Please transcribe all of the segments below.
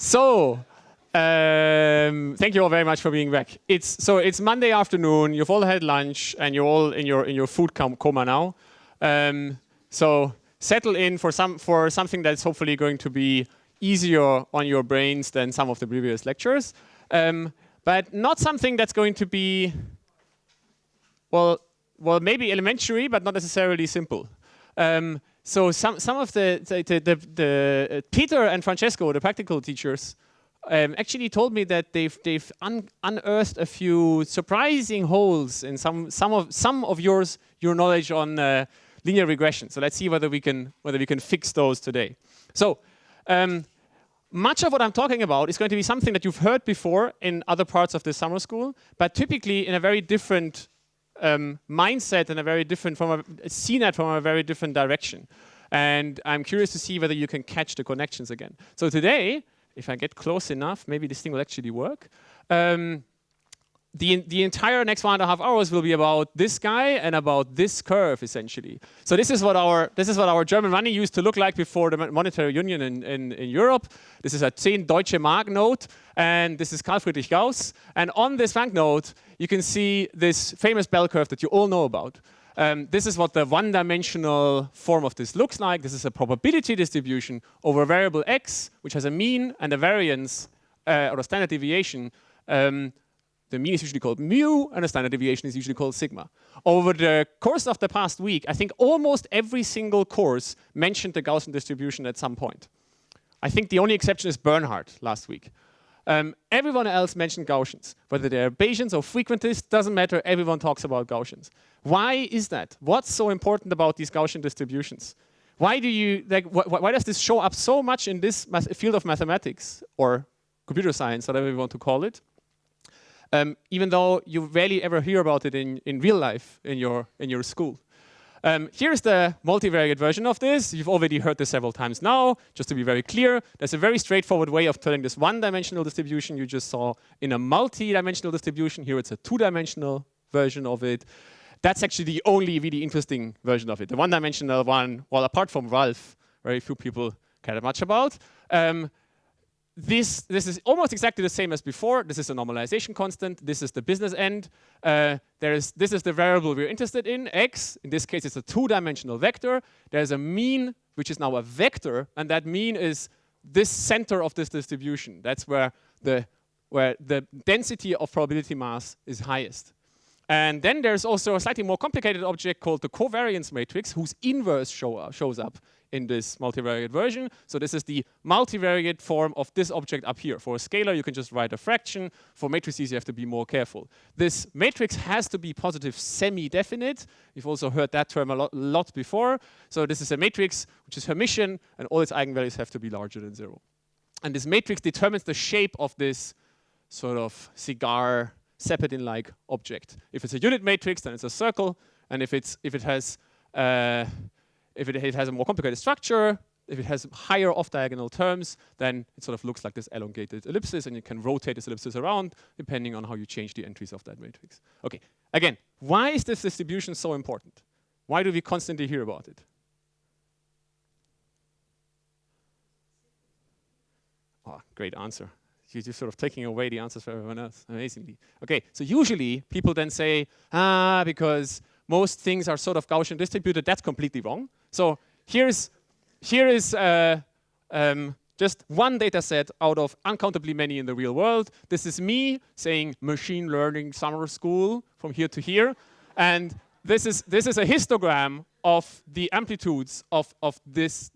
So, thank you all very much for being back. It's Monday afternoon. You've all had lunch, and you're all in your food coma now. So settle in for something that's hopefully going to be easier on your brains than some of the previous lectures, but not something that's going to be well maybe elementary, but not necessarily simple. So some of the Peter and Francesco, the practical teachers, actually told me that they've unearthed a few surprising holes in some of your knowledge on linear regression. So let's see whether we can fix those today. So much of what I'm talking about is going to be something that you've heard before in other parts of the summer school, but typically in a very different mindset and a very different seen at from a very different direction. And I'm curious to see whether you can catch the connections again. So today, if I get close enough, maybe this thing will actually work. The entire next 1.5 hours will be about this guy and about this curve, essentially. So this is what our German money used to look like before the monetary union in Europe. This is a 10 Deutsche Mark note, and this is Carl Friedrich Gauss. And on this banknote, you can see this famous bell curve that you all know about. This is what the one-dimensional form of this looks like. This is a probability distribution over a variable x, which has a mean and a variance, or a standard deviation. The mean is usually called mu, and the standard deviation is usually called sigma. Over the course of the past week, I think almost every single course mentioned the Gaussian distribution at some point. I think the only exception is Bernhard last week. Everyone else mentioned Gaussians. Whether they're Bayesians or frequentists, doesn't matter, everyone talks about Gaussians. Why is that? What's so important about these Gaussian distributions? Why does this show up so much in this field of mathematics, or computer science, whatever you want to call it? Even though you rarely ever hear about it in real life in your school. Here's the multivariate version of this. You've already heard this several times now. Just to be very clear, there's a very straightforward way of turning this one-dimensional distribution you just saw in a multi-dimensional distribution. Here it's a two-dimensional version of it. That's actually the only really interesting version of it. The one-dimensional one, well, apart from Ralph, very few people care much about. This is almost exactly the same as before. This is a normalization constant. This is the business end. This is the variable we're interested in, x. In this case, it's a two-dimensional vector. There's a mean, which is now a vector, and that mean is this center of this distribution. That's where the density of probability mass is highest. And then there's also a slightly more complicated object called the covariance matrix, whose inverse shows up in this multivariate version. So this is the multivariate form of this object up here. For a scalar, you can just write a fraction. For matrices, you have to be more careful. This matrix has to be positive semi-definite. You've also heard that term a lot before. So this is a matrix which is Hermitian, and all its eigenvalues have to be larger than 0. And this matrix determines the shape of this sort of cigar Zeppelin-like object. If it's a unit matrix, then it's a circle, and if it has a more complicated structure, if it has higher off-diagonal terms, then it sort of looks like this elongated ellipsis, and you can rotate this ellipsis around depending on how you change the entries of that matrix. Okay, again, why is this distribution so important? Why do we constantly hear about it? Oh, great answer. You're just sort of taking away the answers for everyone else, amazingly. Okay, so usually people then say, because most things are sort of Gaussian distributed. That's completely wrong. So here is just one data set out of uncountably many in the real world. This is me saying machine learning summer school from here to here. And this is a histogram of the amplitudes of this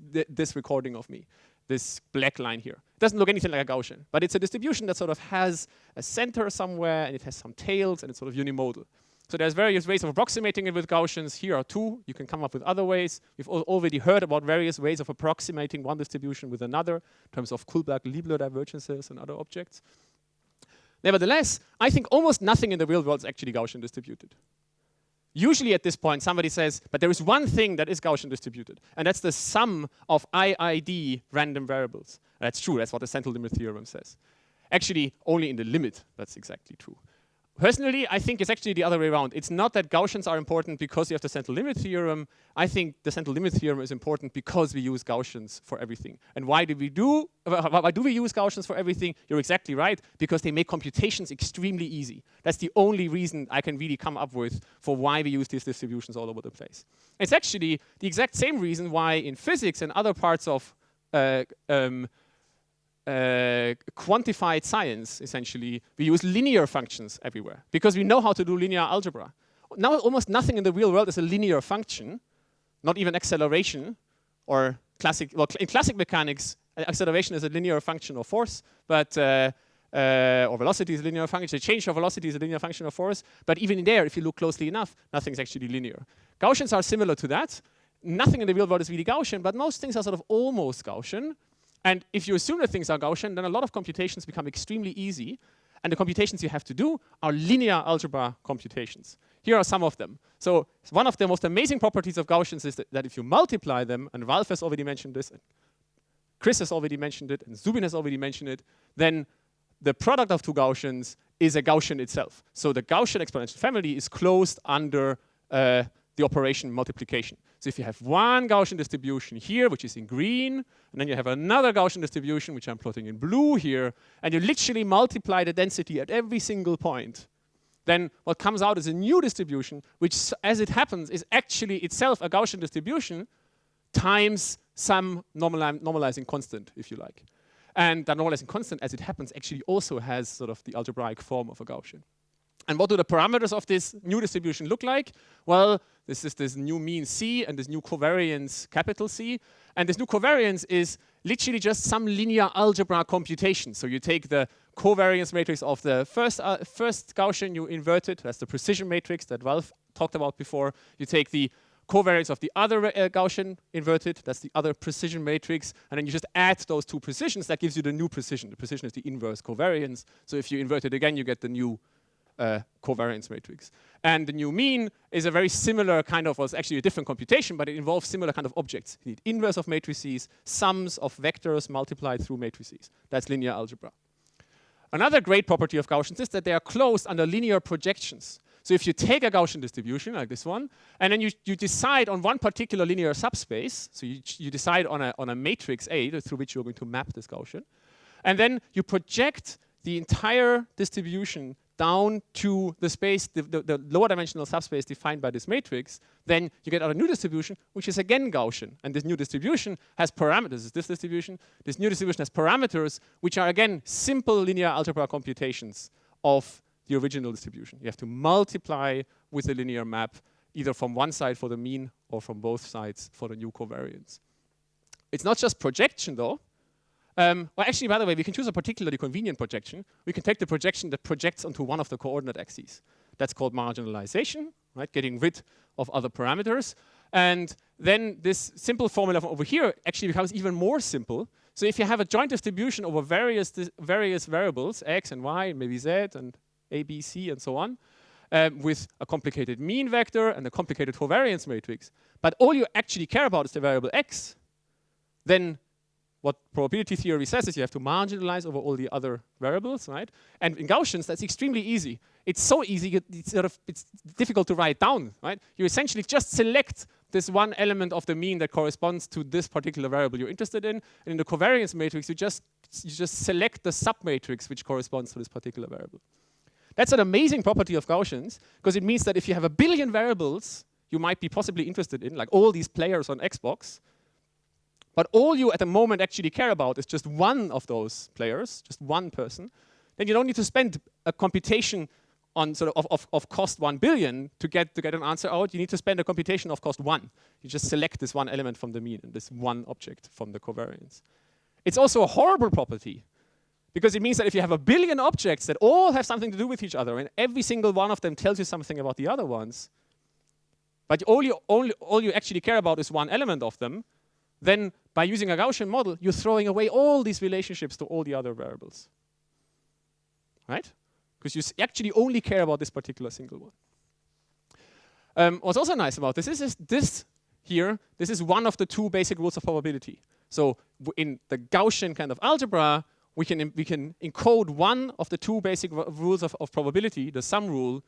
recording of me. This black line here. It doesn't look anything like a Gaussian, but it's a distribution that sort of has a center somewhere, and it has some tails, and it's sort of unimodal. So there's various ways of approximating it with Gaussians. Here are two. You can come up with other ways. We've already heard about various ways of approximating one distribution with another in terms of Kullback-Leibler divergences and other objects. Nevertheless, I think almost nothing in the real world is actually Gaussian distributed. Usually at this point, somebody says, but there is one thing that is Gaussian distributed, and that's the sum of IID random variables. That's true. That's what the central limit theorem says. Actually, only in the limit, that's exactly true. Personally, I think it's actually the other way around. It's not that Gaussians are important because you have the central limit theorem. I think the central limit theorem is important because we use Gaussians for everything. And why do we use Gaussians for everything? You're exactly right, because they make computations extremely easy. That's the only reason I can really come up with for why we use these distributions all over the place. It's actually the exact same reason why in physics and other parts of quantified science, essentially, we use linear functions everywhere because we know how to do linear algebra. Now almost nothing in the real world is a linear function, not even acceleration or classic, well, in classic mechanics, acceleration is a linear function of force, but or velocity is a linear function, the change of velocity is a linear function of force, but even in there, if you look closely enough, nothing's actually linear. Gaussians are similar to that. Nothing in the real world is really Gaussian, but most things are sort of almost Gaussian. And if you assume that things are Gaussian, then a lot of computations become extremely easy. And the computations you have to do are linear algebra computations. Here are some of them. So one of the most amazing properties of Gaussians is that if you multiply them, and Ralph has already mentioned this, and Chris has already mentioned it, and Zubin has already mentioned it, then the product of two Gaussians is a Gaussian itself. So the Gaussian exponential family is closed under the operation multiplication. So if you have one Gaussian distribution here, which is in green, and then you have another Gaussian distribution, which I'm plotting in blue here, and you literally multiply the density at every single point, then what comes out is a new distribution, which, as it happens, is actually itself a Gaussian distribution times some normalizing constant, if you like. And that normalizing constant, as it happens, actually also has sort of the algebraic form of a Gaussian. And what do the parameters of this new distribution look like? Well, this is this new mean C and this new covariance capital C. And this new covariance is literally just some linear algebra computation. So you take the covariance matrix of the first Gaussian, you invert it. That's the precision matrix that Ralph talked about before. You take the covariance of the other Gaussian, invert it. That's the other precision matrix. And then you just add those two precisions. That gives you the new precision. The precision is the inverse covariance. So if you invert it again, you get the new covariance matrix. And the new mean is a very similar kind of, well, it's actually a different computation, but it involves similar kind of objects. You need inverse of matrices, sums of vectors multiplied through matrices. That's linear algebra. Another great property of Gaussians is that they are closed under linear projections. So if you take a Gaussian distribution like this one, and then you decide on one particular linear subspace, so you decide on a matrix A through which you're going to map this Gaussian, and then you project the entire distribution down to the space, the lower dimensional subspace defined by this matrix, then you get out a new distribution, which is again Gaussian. And this new distribution has parameters. This distribution. This new distribution has parameters, which are again simple linear algebra computations of the original distribution. You have to multiply with a linear map, either from one side for the mean or from both sides for the new covariance. It's not just projection, though. Well, actually, by the way, we can choose a particularly convenient projection. We can take the projection that projects onto one of the coordinate axes. That's called marginalization, right? Getting rid of other parameters. And then this simple formula from over here actually becomes even more simple. So if you have a joint distribution over various variables, x and y, maybe z, and a, b, c, and so on, with a complicated mean vector and a complicated covariance matrix, but all you actually care about is the variable x, then what probability theory says is you have to marginalize over all the other variables, right? And in Gaussians, that's extremely easy. It's so easy, it's difficult to write down, right? You essentially just select this one element of the mean that corresponds to this particular variable you're interested in. And in the covariance matrix, you just select the submatrix which corresponds to this particular variable. That's an amazing property of Gaussians, because it means that if you have a billion variables you might be possibly interested in, like all these players on Xbox, but all you at the moment actually care about is just one of those players, just one person, then you don't need to spend a computation on sort of cost 1 billion to get an answer out. You need to spend a computation of cost 1. You just select this one element from the mean and this one object from the covariance. It's also a horrible property, because it means that if you have a billion objects that all have something to do with each other, and every single one of them tells you something about the other ones, but all you actually care about is one element of them, then by using a Gaussian model, you're throwing away all these relationships to all the other variables, right? Because you actually only care about this particular single one. What's also nice about this is this is one of the two basic rules of probability. So in the Gaussian kind of algebra, we can encode one of the two basic rules of probability, the sum rule,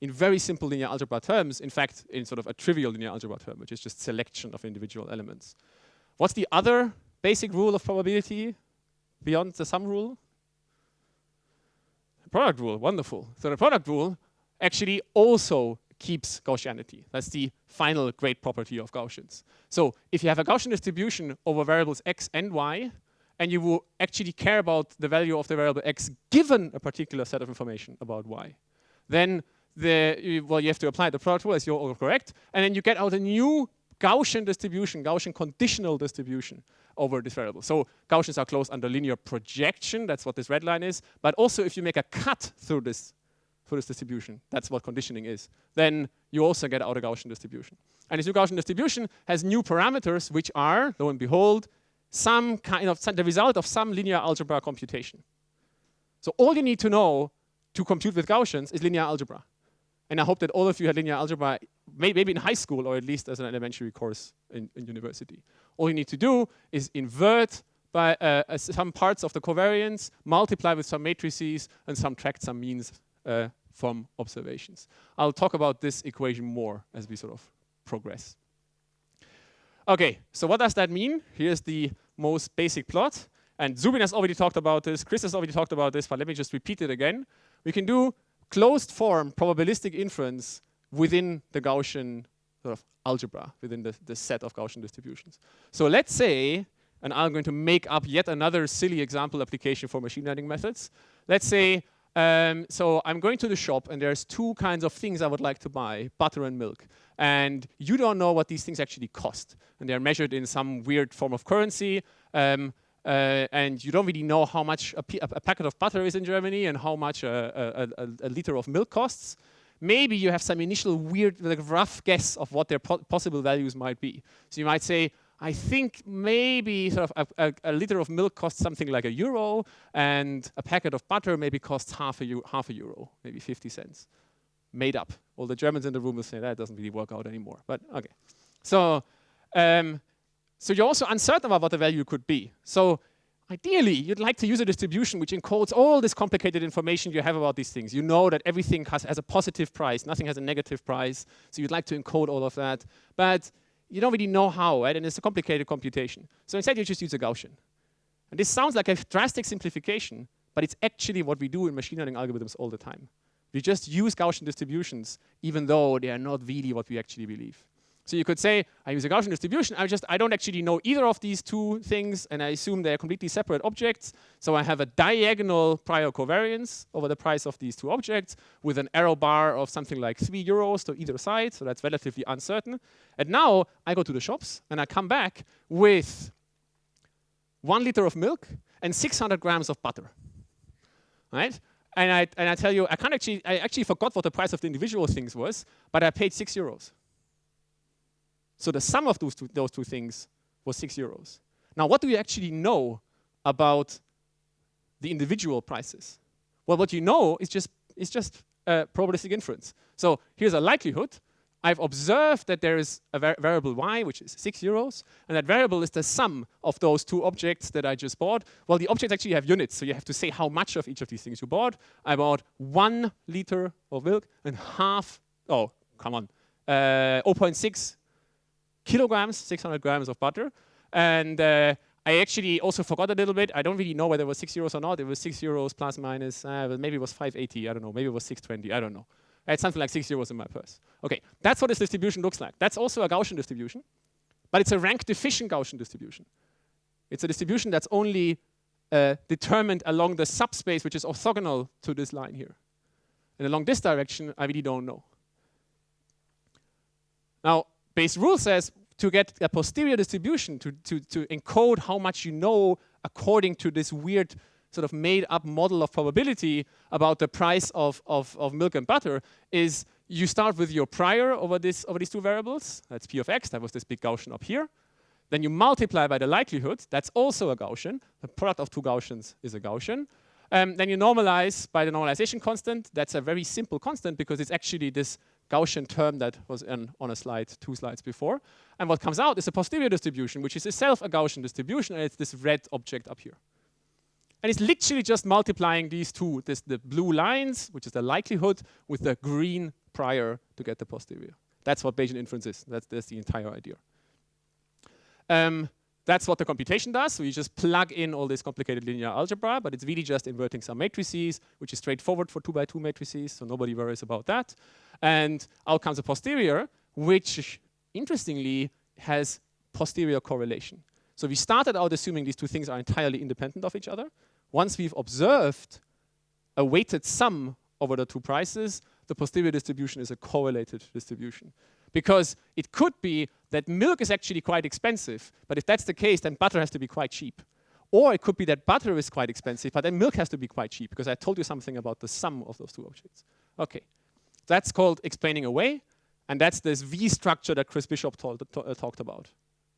in very simple linear algebra terms, in fact, in sort of a trivial linear algebra term, which is just selection of individual elements. What's the other basic rule of probability beyond the sum rule? The product rule, wonderful. So the product rule actually also keeps Gaussianity. That's the final great property of Gaussians. So if you have a Gaussian distribution over variables x and y, and you will actually care about the value of the variable x given a particular set of information about y, then you have to apply the product rule as you're all correct, and then you get out a new Gaussian distribution, Gaussian conditional distribution over this variable. So Gaussians are closed under linear projection, that's what this red line is, but also if you make a cut through this distribution, that's what conditioning is, then you also get out a Gaussian distribution. And this new Gaussian distribution has new parameters which are, lo and behold, some kind of the result of some linear algebra computation. So all you need to know to compute with Gaussians is linear algebra. And I hope that all of you had linear algebra, maybe in high school or at least as an elementary course in university. All you need to do is invert by some parts of the covariance, multiply with some matrices, and subtract some means from observations. I'll talk about this equation more as we sort of progress. Okay, so what does that mean? Here's the most basic plot. And Zubin has already talked about this, Chris has already talked about this, but let me just repeat it again. We can do closed form probabilistic inference within the Gaussian sort of algebra, within the set of Gaussian distributions. So let's say, and I'm going to make up yet another silly example application for machine learning methods. Let's say, so I'm going to the shop and there's two kinds of things I would like to buy, butter and milk. And you don't know what these things actually cost. And they're measured in some weird form of currency. And you don't really know how much a packet of butter is in Germany and how much a liter of milk costs. Maybe you have some initial weird, like, rough guess of what their possible values might be. So you might say, I think maybe sort of a liter of milk costs something like €1, and a packet of butter maybe costs half a euro, maybe 50 cents. Made up. All the Germans in the room will say that doesn't really work out anymore. But okay. So you're also uncertain about what the value could be. So ideally, you'd like to use a distribution which encodes all this complicated information you have about these things. You know that everything has a positive price, nothing has a negative price. So you'd like to encode all of that. But you don't really know how, right? And it's a complicated computation. So instead, you just use a Gaussian. And this sounds like a drastic simplification, but it's actually what we do in machine learning algorithms all the time. We just use Gaussian distributions, even though they are not really what we actually believe. So you could say, I use a Gaussian distribution, I don't actually know either of these two things, and I assume they're completely separate objects. So I have a diagonal prior covariance over the price of these two objects with an error bar of something like €3 to either side, so that's relatively uncertain. And now I go to the shops, and I come back with 1 liter of milk and 600 grams of butter, right? And I tell you, I actually forgot what the price of the individual things was, but I paid €6. So the sum of those two things was €6. Now, what do you actually know about the individual prices? Well, what you know is just probabilistic inference. So here's a likelihood. I've observed that there is a variable y, which is €6, and that variable is the sum of those two objects that I just bought. Well, the objects actually have units, so you have to say how much of each of these things you bought. I bought 1 liter of milk and 0.6 kilograms, 600 grams of butter. And I actually also forgot a little bit. I don't really know whether it was €6 or not. It was €6 plus minus, maybe it was 580, I don't know. Maybe it was 620, I don't know. I had something like €6 in my purse. Okay, that's what this distribution looks like. That's also a Gaussian distribution, but it's a rank deficient Gaussian distribution. It's a distribution that's only determined along the subspace which is orthogonal to this line here. And along this direction, I really don't know. Now, Bayes' rule says to get a posterior distribution, to encode how much you know according to this weird sort of made up model of probability about the price of milk and butter, is you start with your prior over these two variables. That's p of x, that was this big Gaussian up here. Then you multiply by the likelihood, that's also a Gaussian. The product of two Gaussians is a Gaussian. Then you normalize by the normalization constant. That's a very simple constant because it's actually this Gaussian term that was on a slide 2 slides before. And what comes out is a posterior distribution, which is itself a Gaussian distribution, and it's this red object up here. And it's literally just multiplying these two, the blue lines, which is the likelihood, with the green prior to get the posterior. That's what Bayesian inference is. That's the entire idea. That's what the computation does. So you just plug in all this complicated linear algebra, but it's really just inverting some matrices, which is straightforward for 2x2 matrices, so nobody worries about that. And out comes a posterior, which interestingly has posterior correlation. So we started out assuming these two things are entirely independent of each other. Once we've observed a weighted sum over the two prices, the posterior distribution is a correlated distribution. Because it could be that milk is actually quite expensive, but if that's the case, then butter has to be quite cheap. Or it could be that butter is quite expensive, but then milk has to be quite cheap, because I told you something about the sum of those two objects. Okay, that's called explaining away, and that's this V structure that Chris Bishop talked about,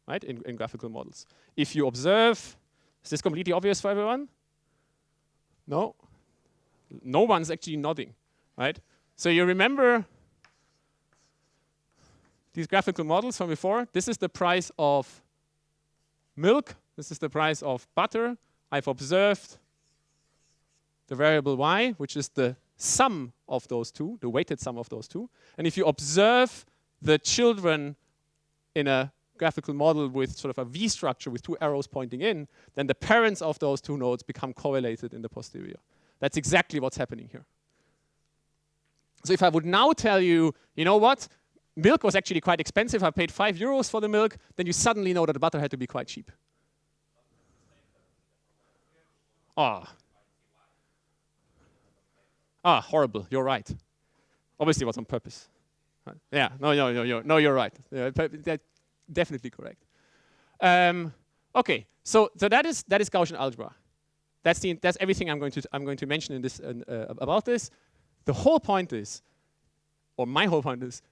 right, in graphical models. If you observe, is this completely obvious for everyone? No? No one's actually nodding, right? So you remember these graphical models from before. This is the price of milk. This is the price of butter. I've observed the variable y, which is the sum of those two, the weighted sum of those two. And if you observe the children in a graphical model with sort of a V structure with two arrows pointing in, then the parents of those two nodes become correlated in the posterior. That's exactly what's happening here. So if I would now tell you, you know what? Milk was actually quite expensive. I paid €5 for the milk. Then you suddenly know that the butter had to be quite cheap. Horrible. You're right. Obviously, it was on purpose. Right. Yeah. No, you're right. Yeah, that's definitely correct. Okay. So that is Gaussian algebra. That's everything I'm going to mention in this about this. The whole point is, or my whole point is,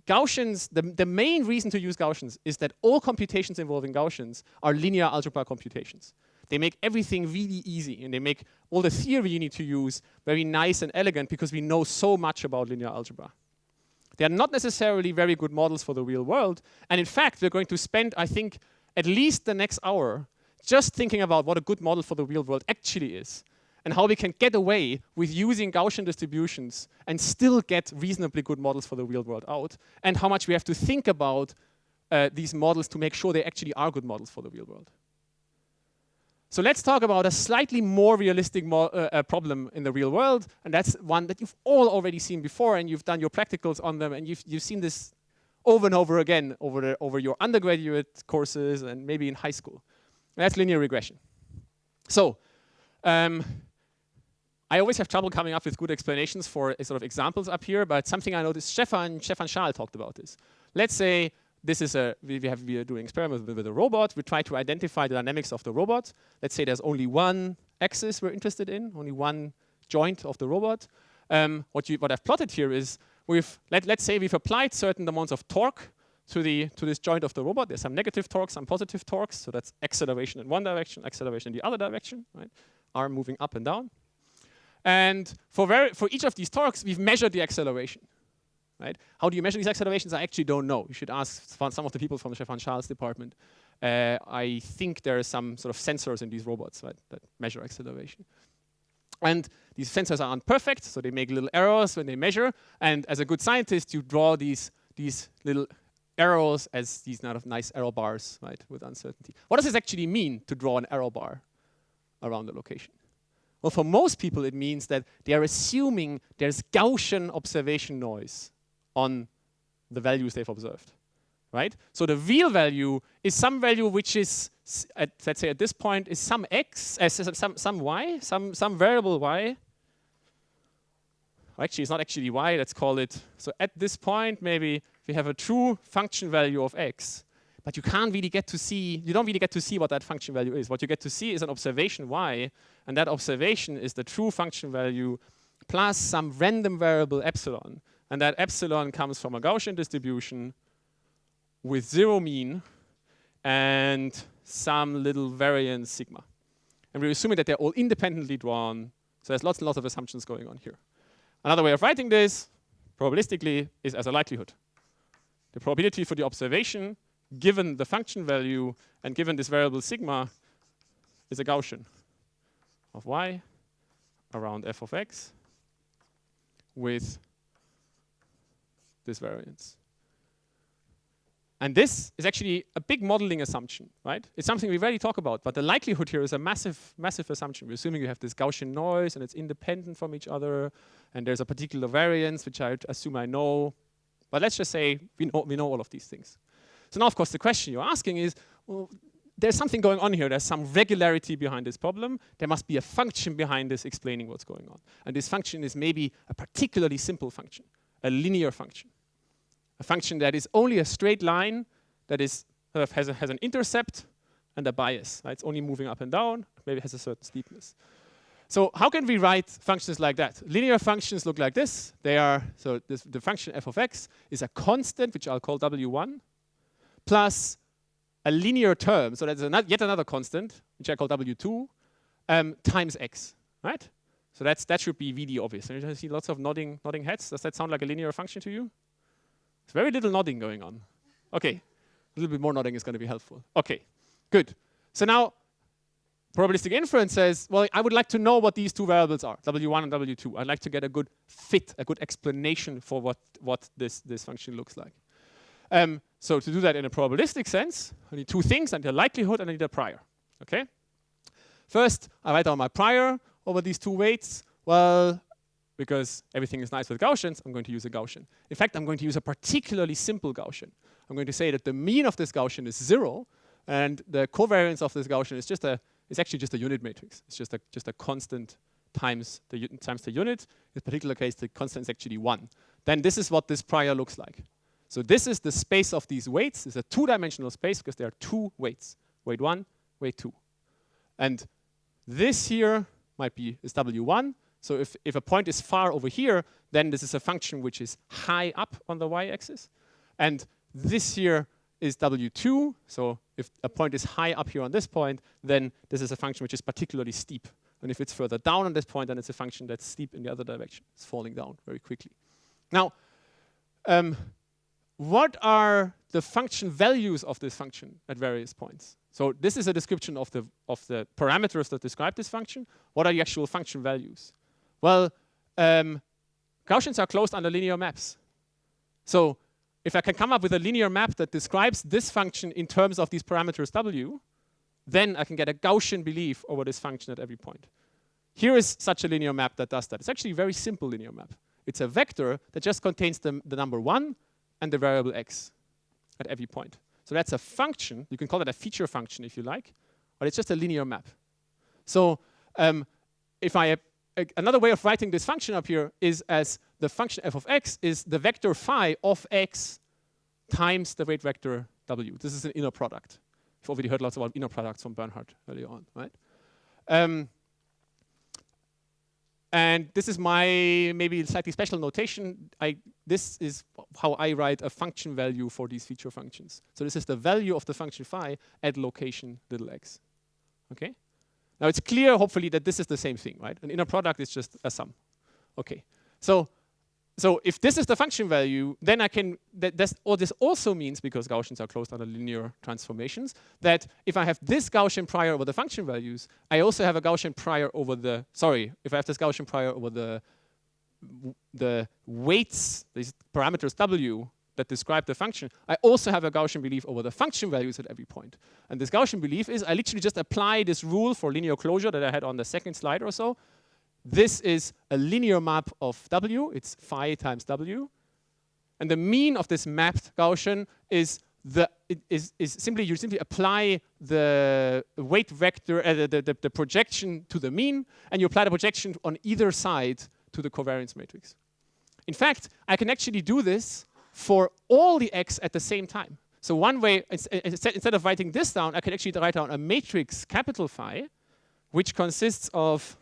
Gaussians, the main reason to use Gaussians is that all computations involving Gaussians are linear algebra computations. They make everything really easy, and they make all the theory you need to use very nice and elegant because we know so much about linear algebra. They are not necessarily very good models for the real world, and in fact, we're going to spend, I think, at least the next hour just thinking about what a good model for the real world actually is, and how we can get away with using Gaussian distributions and still get reasonably good models for the real world out, and how much we have to think about these models to make sure they actually are good models for the real world. So let's talk about a slightly more realistic problem in the real world, and that's one that you've all already seen before, and you've done your practicals on them, and you've seen this over and over again over your undergraduate courses and maybe in high school. And that's linear regression. So I always have trouble coming up with good explanations for sort of examples up here, but something I noticed, Stefan Schaal talked about this. Let's say this is we are doing experiments with a robot. We try to identify the dynamics of the robot. Let's say there's only one axis we're interested in, only one joint of the robot. What I've plotted here is let's say we've applied certain amounts of torque to this joint of the robot. There's some negative torques, some positive torques. So that's acceleration in one direction, acceleration in the other direction, right? Arm moving up and down. And for each of these torques, we've measured the acceleration. Right? How do you measure these accelerations? I actually don't know. You should ask some of the people from Stefan Schaal's department. I think there are some sort of sensors in these robots, right, that measure acceleration. And these sensors are imperfect, so they make little errors when they measure. And as a good scientist, you draw these little arrows as these kind of nice arrow bars, right, with uncertainty. What does this actually mean to draw an arrow bar around the location? Well, for most people, it means that they are assuming there's Gaussian observation noise on the values they've observed, right? So the real value is some value which is, let's say at this point, is some x, some y, some variable y. Actually, it's not actually y, let's call it. So at this point, maybe we have a true function value of x, but you don't really get to see what that function value is. What you get to see is an observation y, and that observation is the true function value plus some random variable epsilon. And that epsilon comes from a Gaussian distribution with zero mean and some little variance sigma. And we're assuming that they're all independently drawn. So there's lots and lots of assumptions going on here. Another way of writing this, probabilistically, is as a likelihood. The probability for the observation, given the function value and given this variable sigma, is a Gaussian. of y around f of x with this variance. And this is actually a big modeling assumption, right? It's something we rarely talk about, but the likelihood here is a massive, massive assumption. We're assuming you have this Gaussian noise and it's independent from each other, and there's a particular variance, which I assume I know. But let's just say we know all of these things. So now, of course, the question you're asking is, well, there's something going on here. There's some regularity behind this problem. There must be a function behind this explaining what's going on. And this function is maybe a particularly simple function, a linear function. A function that is only a straight line that is has an intercept and a bias. Right? It's only moving up and down, maybe has a certain steepness. So how can we write functions like that? Linear functions look like this. They are, so the function f of x is a constant, which I'll call w1, plus a linear term, so that's yet another constant, which I call w2, times x, right? So that should be VD obvious. And you see lots of nodding heads. Does that sound like a linear function to you? There's very little nodding going on. Okay, a little bit more nodding is going to be helpful. Okay, good. So now, probabilistic inference says, well, I would like to know what these two variables are, w1 and w2. I'd like to get a good fit, a good explanation for what this function looks like. So to do that in a probabilistic sense, I need two things. I need a likelihood and I need a prior. Okay. First, I write down my prior over these two weights. Well, because everything is nice with Gaussians, I'm going to use a Gaussian. In fact, I'm going to use a particularly simple Gaussian. I'm going to say that the mean of this Gaussian is 0, and the covariance of this Gaussian is it's actually just a unit matrix. It's just a constant times the unit. In this particular case, the constant is actually 1. Then this is what this prior looks like. So this is the space of these weights. It's a two-dimensional space because there are two weights, weight 1, weight 2. And this here is W1. So if a point is far over here, then this is a function which is high up on the y-axis. And this here is W2. So if a point is high up here on this point, then this is a function which is particularly steep. And if it's further down on this point, then it's a function that's steep in the other direction. It's falling down very quickly. Now, what are the function values of this function at various points? So this is a description of the parameters that describe this function. What are the actual function values? Well, Gaussians are closed under linear maps. So if I can come up with a linear map that describes this function in terms of these parameters w, then I can get a Gaussian belief over this function at every point. Here is such a linear map that does that. It's actually a very simple linear map. It's a vector that just contains the number 1 and the variable x at every point. So that's a function. You can call it a feature function if you like, but it's just a linear map. So another way of writing this function up here is as the function f of x is the vector phi of x times the weight vector w. This is an inner product. You've already heard lots about inner products from Bernhard earlier on, right? And this is my maybe slightly special notation. This is how I write a function value for these feature functions. So this is the value of the function phi at location little x. Okay? Now it's clear, hopefully, that this is the same thing, right? An inner product is just a sum. Okay. So if this is the function value, then I can, this also means, because Gaussians are closed under linear transformations, that if I have this Gaussian prior over the function values, I also have a Gaussian prior over if I have this Gaussian prior over the weights, these parameters w, that describe the function, I also have a Gaussian belief over the function values at every point. And this Gaussian belief is I literally just apply this rule for linear closure that I had on the second slide or so. This is a linear map of w. It's phi times w. And the mean of this mapped Gaussian is simply you simply apply the weight vector, the projection to the mean, and you apply the projection on either side to the covariance matrix. In fact, I can actually do this for all the x at the same time. So one way, instead of writing this down, I can actually write down a matrix capital phi, which consists of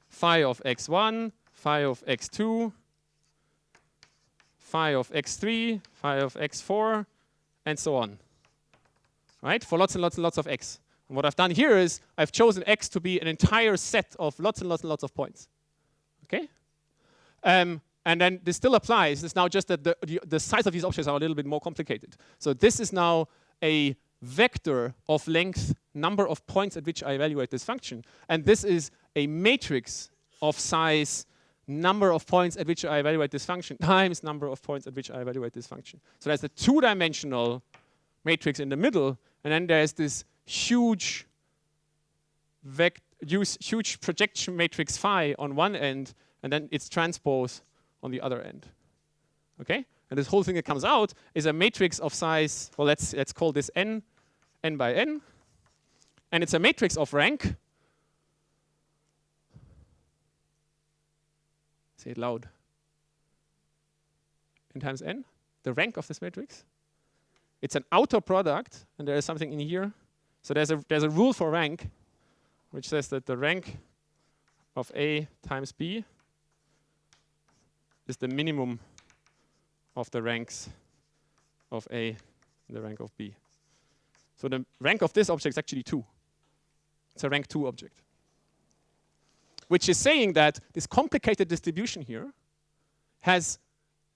phi of x1, phi of x2, phi of x3, phi of x4, and so on. Right? For lots and lots and lots of x. And what I've done here is I've chosen x to be an entire set of lots and lots and lots of points. Okay? And then this still applies. It's now just that the size of these objects are a little bit more complicated. So this is now a vector of length number of points at which I evaluate this function. And this is a matrix of size number of points at which I evaluate this function times number of points at which I evaluate this function. So there's a two-dimensional matrix in the middle, and then there's this huge projection matrix phi on one end, and then its transpose on the other end. Okay? And this whole thing that comes out is a matrix of size, well, let's call this n by n. And it's a matrix of rank. Say it loud. N times n, the rank of this matrix. It's an outer product, and there is something in here. So there's a rule for rank, which says that the rank of A times B is the minimum of the ranks of A and the rank of B. So the rank of this object is actually 2. It's a rank 2 object. Which is saying that this complicated distribution here has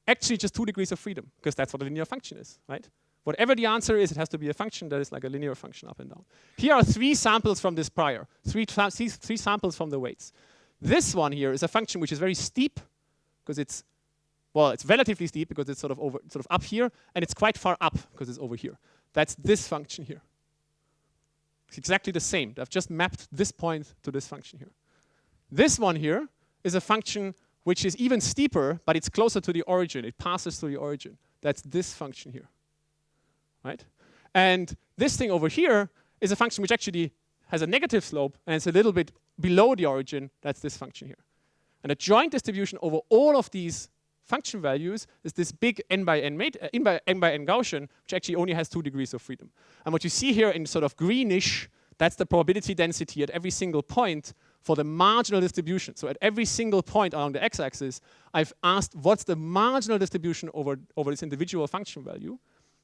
actually just 2 degrees of freedom, because that's what a linear function is, right? Whatever the answer is, it has to be a function that is like a linear function up and down. Here are 3 samples from this prior, 3 samples from the weights. This one here is a function which is very steep, because it's relatively steep because it's sort of up here, and it's quite far up because it's over here. That's this function here. It's exactly the same. I've just mapped this point to this function here. This one here is a function which is even steeper, but it's closer to the origin. It passes through the origin. That's this function here, right? And this thing over here is a function which actually has a negative slope, and it's a little bit below the origin. That's this function here. And the joint distribution over all of these function values is this big n by n Gaussian, which actually only has 2 degrees of freedom. And what you see here in sort of greenish, that's the probability density at every single point for the marginal distribution. So at every single point along the x-axis, I've asked what's the marginal distribution over this individual function value.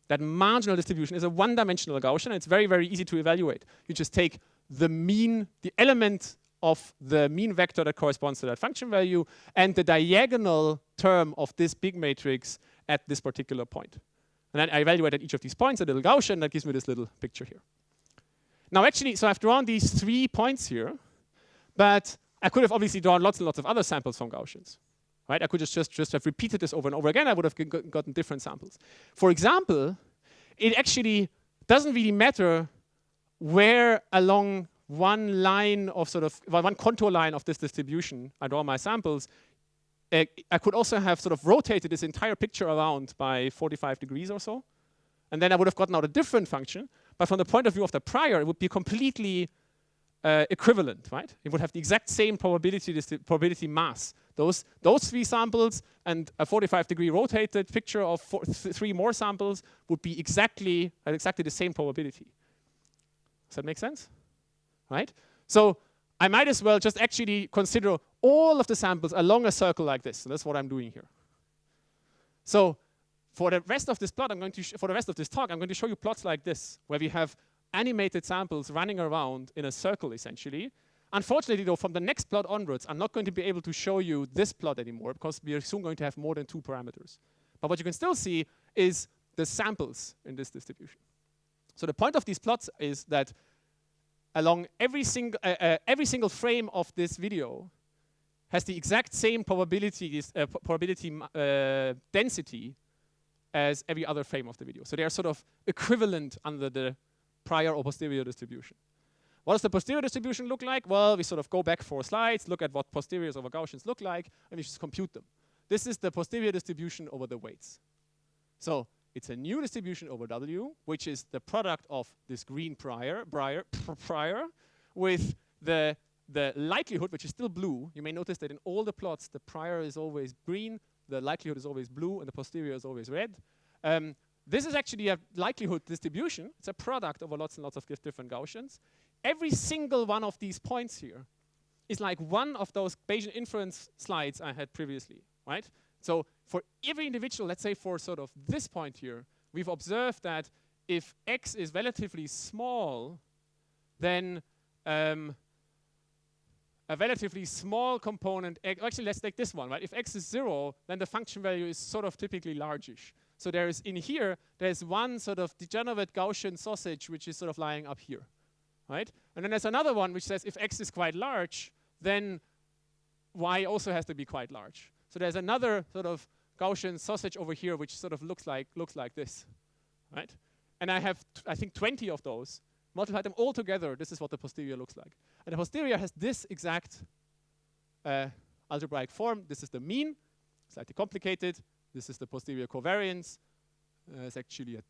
That marginal distribution is a one-dimensional Gaussian, and it's very, very easy to evaluate. You just take the mean, the element of the mean vector that corresponds to that function value, and the diagonal term of this big matrix at this particular point. And then I evaluate at each of these points a little Gaussian. That gives me this little picture here. Now actually, so I've drawn these 3 points here, but I could have obviously drawn lots and lots of other samples from Gaussians. Right? I could just have repeated this over and over again. I would have gotten different samples. For example, it actually doesn't really matter where along one line of one contour line of this distribution I draw my samples. I could also have sort of rotated this entire picture around by 45 degrees or so. And then I would have gotten out a different function. But from the point of view of the prior, it would be completely equivalent, right? It would have the exact same probability mass. Those 3 samples and a 45-degree rotated picture of 3 more samples would be exactly the same probability. Does that make sense? Right? So I might as well just actually consider all of the samples along a circle like this. So that's what I'm doing here. So for the rest of this plot, for the rest of this talk, I'm going to show you plots like this, where we have animated samples running around in a circle, essentially. Unfortunately, though, from the next plot onwards, I'm not going to be able to show you this plot anymore, because we are soon going to have more than 2 parameters. But what you can still see is the samples in this distribution. So the point of these plots is that along every single frame of this video has the exact same probability density as every other frame of the video. So they are sort of equivalent under the prior or posterior distribution. What does the posterior distribution look like? Well, we sort of go back 4 slides, look at what posteriors over Gaussians look like, and we just compute them. This is the posterior distribution over the weights. So it's a new distribution over W, which is the product of this green prior with the likelihood, which is still blue. You may notice that in all the plots, the prior is always green, the likelihood is always blue, and the posterior is always red. This is actually a likelihood distribution. It's a product over lots and lots of different Gaussians. Every single one of these points here is like one of those Bayesian inference slides I had previously, right? So for every individual, let's say for sort of this point here, we've observed that if x is relatively small, then a relatively small component. Actually, let's take this one, right? If x is 0, then the function value is sort of typically largish. So there is in here, there's one sort of degenerate Gaussian sausage which is sort of lying up here, right? And then there's another one which says if x is quite large, then y also has to be quite large. So there's another sort of Gaussian sausage over here which sort of looks like this, right? And I have, I think, 20 of those. Multiply them all together, this is what the posterior looks like. And the posterior has this exact algebraic form. This is the mean, slightly complicated. This is the posterior covariance. There's actually a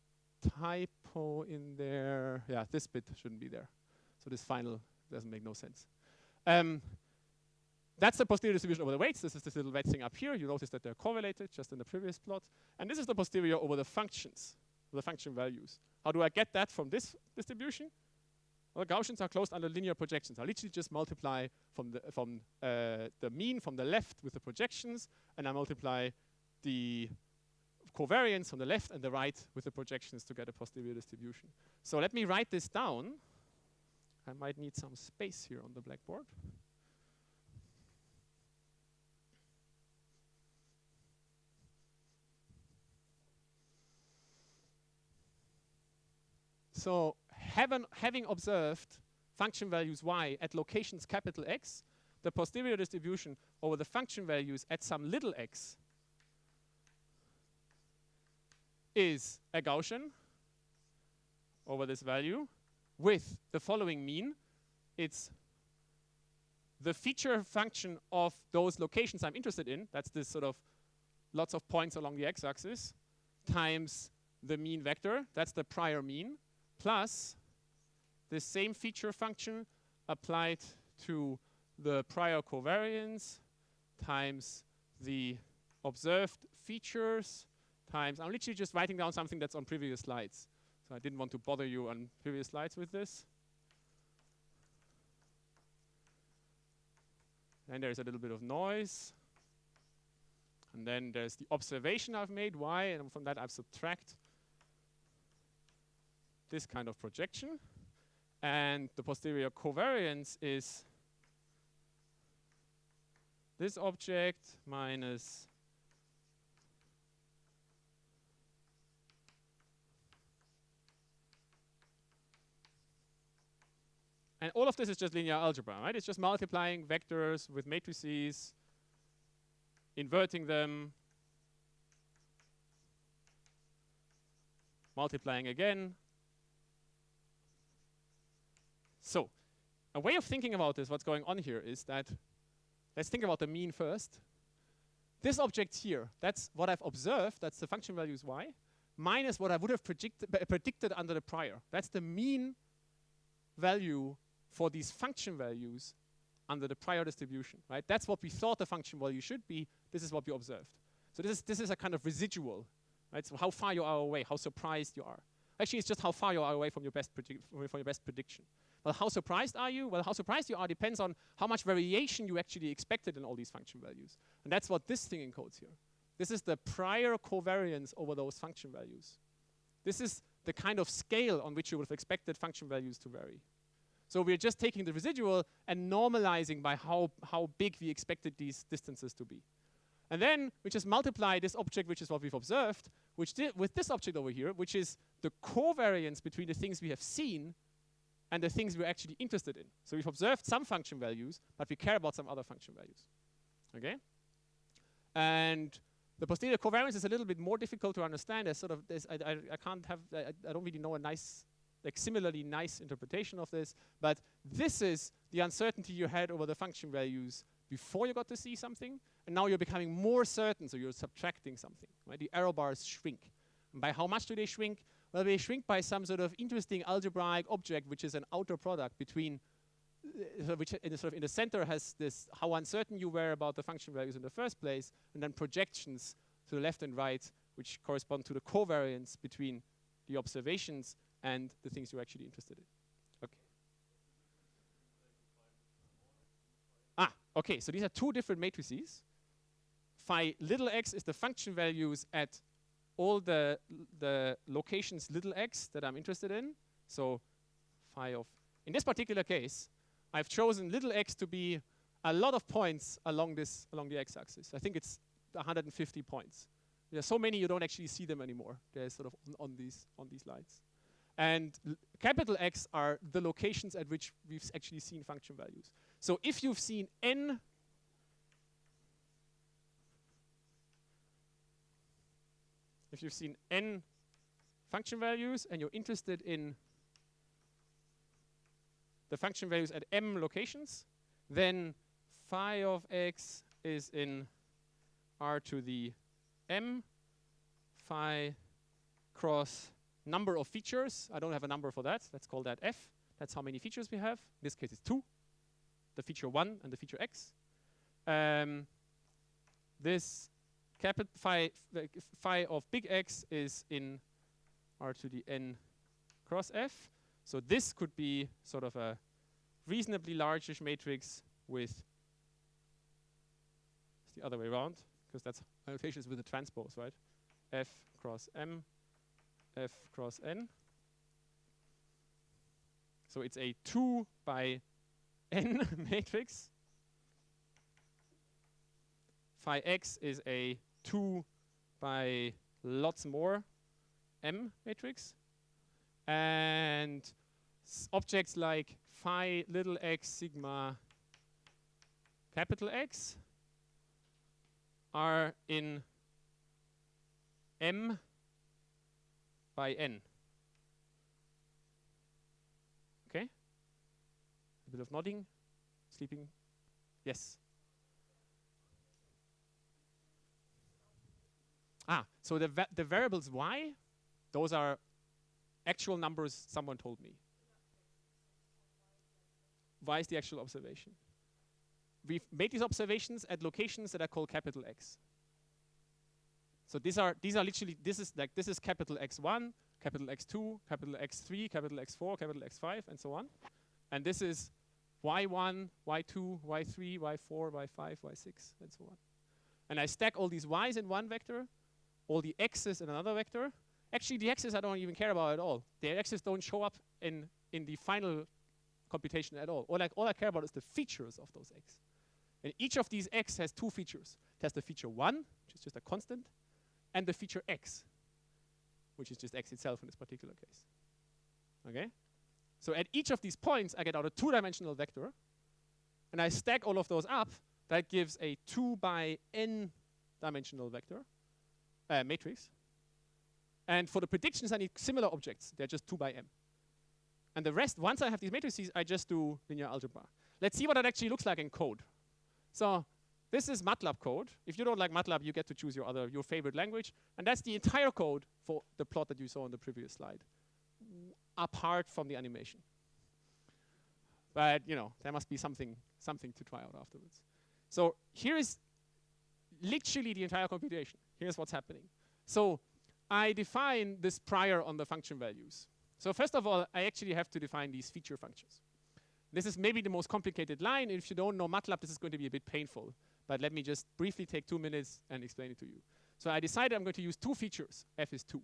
typo in there. Yeah, this bit shouldn't be there. So this final doesn't make no sense. That's the posterior distribution over the weights. This is this little red thing up here. You notice that they're correlated just in the previous plot. And this is the posterior over the functions, the function values. How do I get that from this distribution? Well, Gaussians are closed under linear projections. I literally just multiply from the mean from the left with the projections, and I multiply the covariance from the left and the right with the projections to get a posterior distribution. So let me write this down. I might need some space here on the blackboard. So having observed function values y at locations capital X, the posterior distribution over the function values at some little x is a Gaussian over this value with the following mean. It's the feature function of those locations I'm interested in, that's this sort of lots of points along the x-axis, times the mean vector, that's the prior mean, plus the same feature function applied to the prior covariance times the observed features times, I'm literally just writing down something that's on previous slides. So I didn't want to bother you on previous slides with this. And there's a little bit of noise. And then there's the observation I've made, y, and from that I've subtract this kind of projection. And the posterior covariance is this object minus and all of this is just linear algebra, right? It's just multiplying vectors with matrices, inverting them, multiplying again. So a way of thinking about this, what's going on here is that, let's think about the mean first. This object here, that's what I've observed, that's the function values y, minus what I would have predicted under the prior. That's the mean value for these function values under the prior distribution, right? That's what we thought the function value should be. This is what we observed. So this is a kind of residual, right? So how far you are away, how surprised you are. Actually, it's just how far you are away from your best prediction. Well, how surprised are you? Well, how surprised you are depends on how much variation you actually expected in all these function values. And that's what this thing encodes here. This is the prior covariance over those function values. This is the kind of scale on which you would have expected function values to vary. So we're just taking the residual and normalizing by how big we expected these distances to be. And then we just multiply this object, which is what we've observed, with this object over here, which is the covariance between the things we have seen and the things we're actually interested in. So we've observed some function values, but we care about some other function values. Okay? And the posterior covariance is a little bit more difficult to understand. There's sort of this, I don't really know a nice, like similarly nice interpretation of this, but this is the uncertainty you had over the function values before you got to see something, and now you're becoming more certain, so you're subtracting something, right? The error bars shrink. And by how much do they shrink? Well, they shrink by some sort of interesting algebraic object, which is an outer product between, which in the center has this, how uncertain you were about the function values in the first place, and then projections to the left and right, which correspond to the covariance between the observations and the things you're actually interested in. Okay. Okay, so these are two different matrices. Phi little x is the function values at all the locations little x that I'm interested in. So phi of, in this particular case, I've chosen little x to be a lot of points along the x-axis. I think it's 150 points. There are so many you don't actually see them anymore. They're sort of on these lines. And capital X are the locations at which we've actually seen function values. So if you've seen n function values and you're interested in the function values at m locations, then phi of x is in r to the m, phi cross number of features. I don't have a number for that. Let's call that f. That's how many features we have. In this case, it's 2, the feature 1 and the feature x. This capital phi of big X is in r to the n cross f. So this could be sort of a reasonably largish matrix with, it's the other way around, because that's notation is with the transpose, right? F cross m, F cross n. So it's a 2 by n matrix. Phi x is a 2 by lots more m matrix. And objects like phi little x sigma capital X are in m by n. Okay? A bit of nodding, sleeping. Yes? So the variables y, those are actual numbers someone told me. Y is the actual observation. We've made these observations at locations that are called capital X. So these are literally, this is capital X1, capital X2, capital X3, capital X4, capital X5, and so on. And this is Y1, Y2, Y3, Y4, Y5, Y6, and so on. And I stack all these Ys in one vector, all the X's in another vector. Actually, the X's I don't even care about at all. The X's don't show up in the final computation at all. All I care about is the features of those X. And each of these X has two features. It has the feature 1, which is just a constant, and the feature X, which is just X itself in this particular case. Okay? So at each of these points, I get out a two-dimensional vector, and I stack all of those up. That gives a 2 by n dimensional vector, matrix. And for the predictions, I need similar objects. They're just 2 by m. And the rest, once I have these matrices, I just do linear algebra. Let's see what that actually looks like in code. So this is MATLAB code. If you don't like MATLAB, you get to choose your favorite language. And that's the entire code for the plot that you saw on the previous slide, apart from the animation. But there must be something to try out afterwards. So here is literally the entire computation. Here's what's happening. So I define this prior on the function values. So first of all, I actually have to define these feature functions. This is maybe the most complicated line. If you don't know MATLAB, this is going to be a bit painful. But let me just briefly take 2 minutes and explain it to you. So I decided I'm going to use two features. F is 2.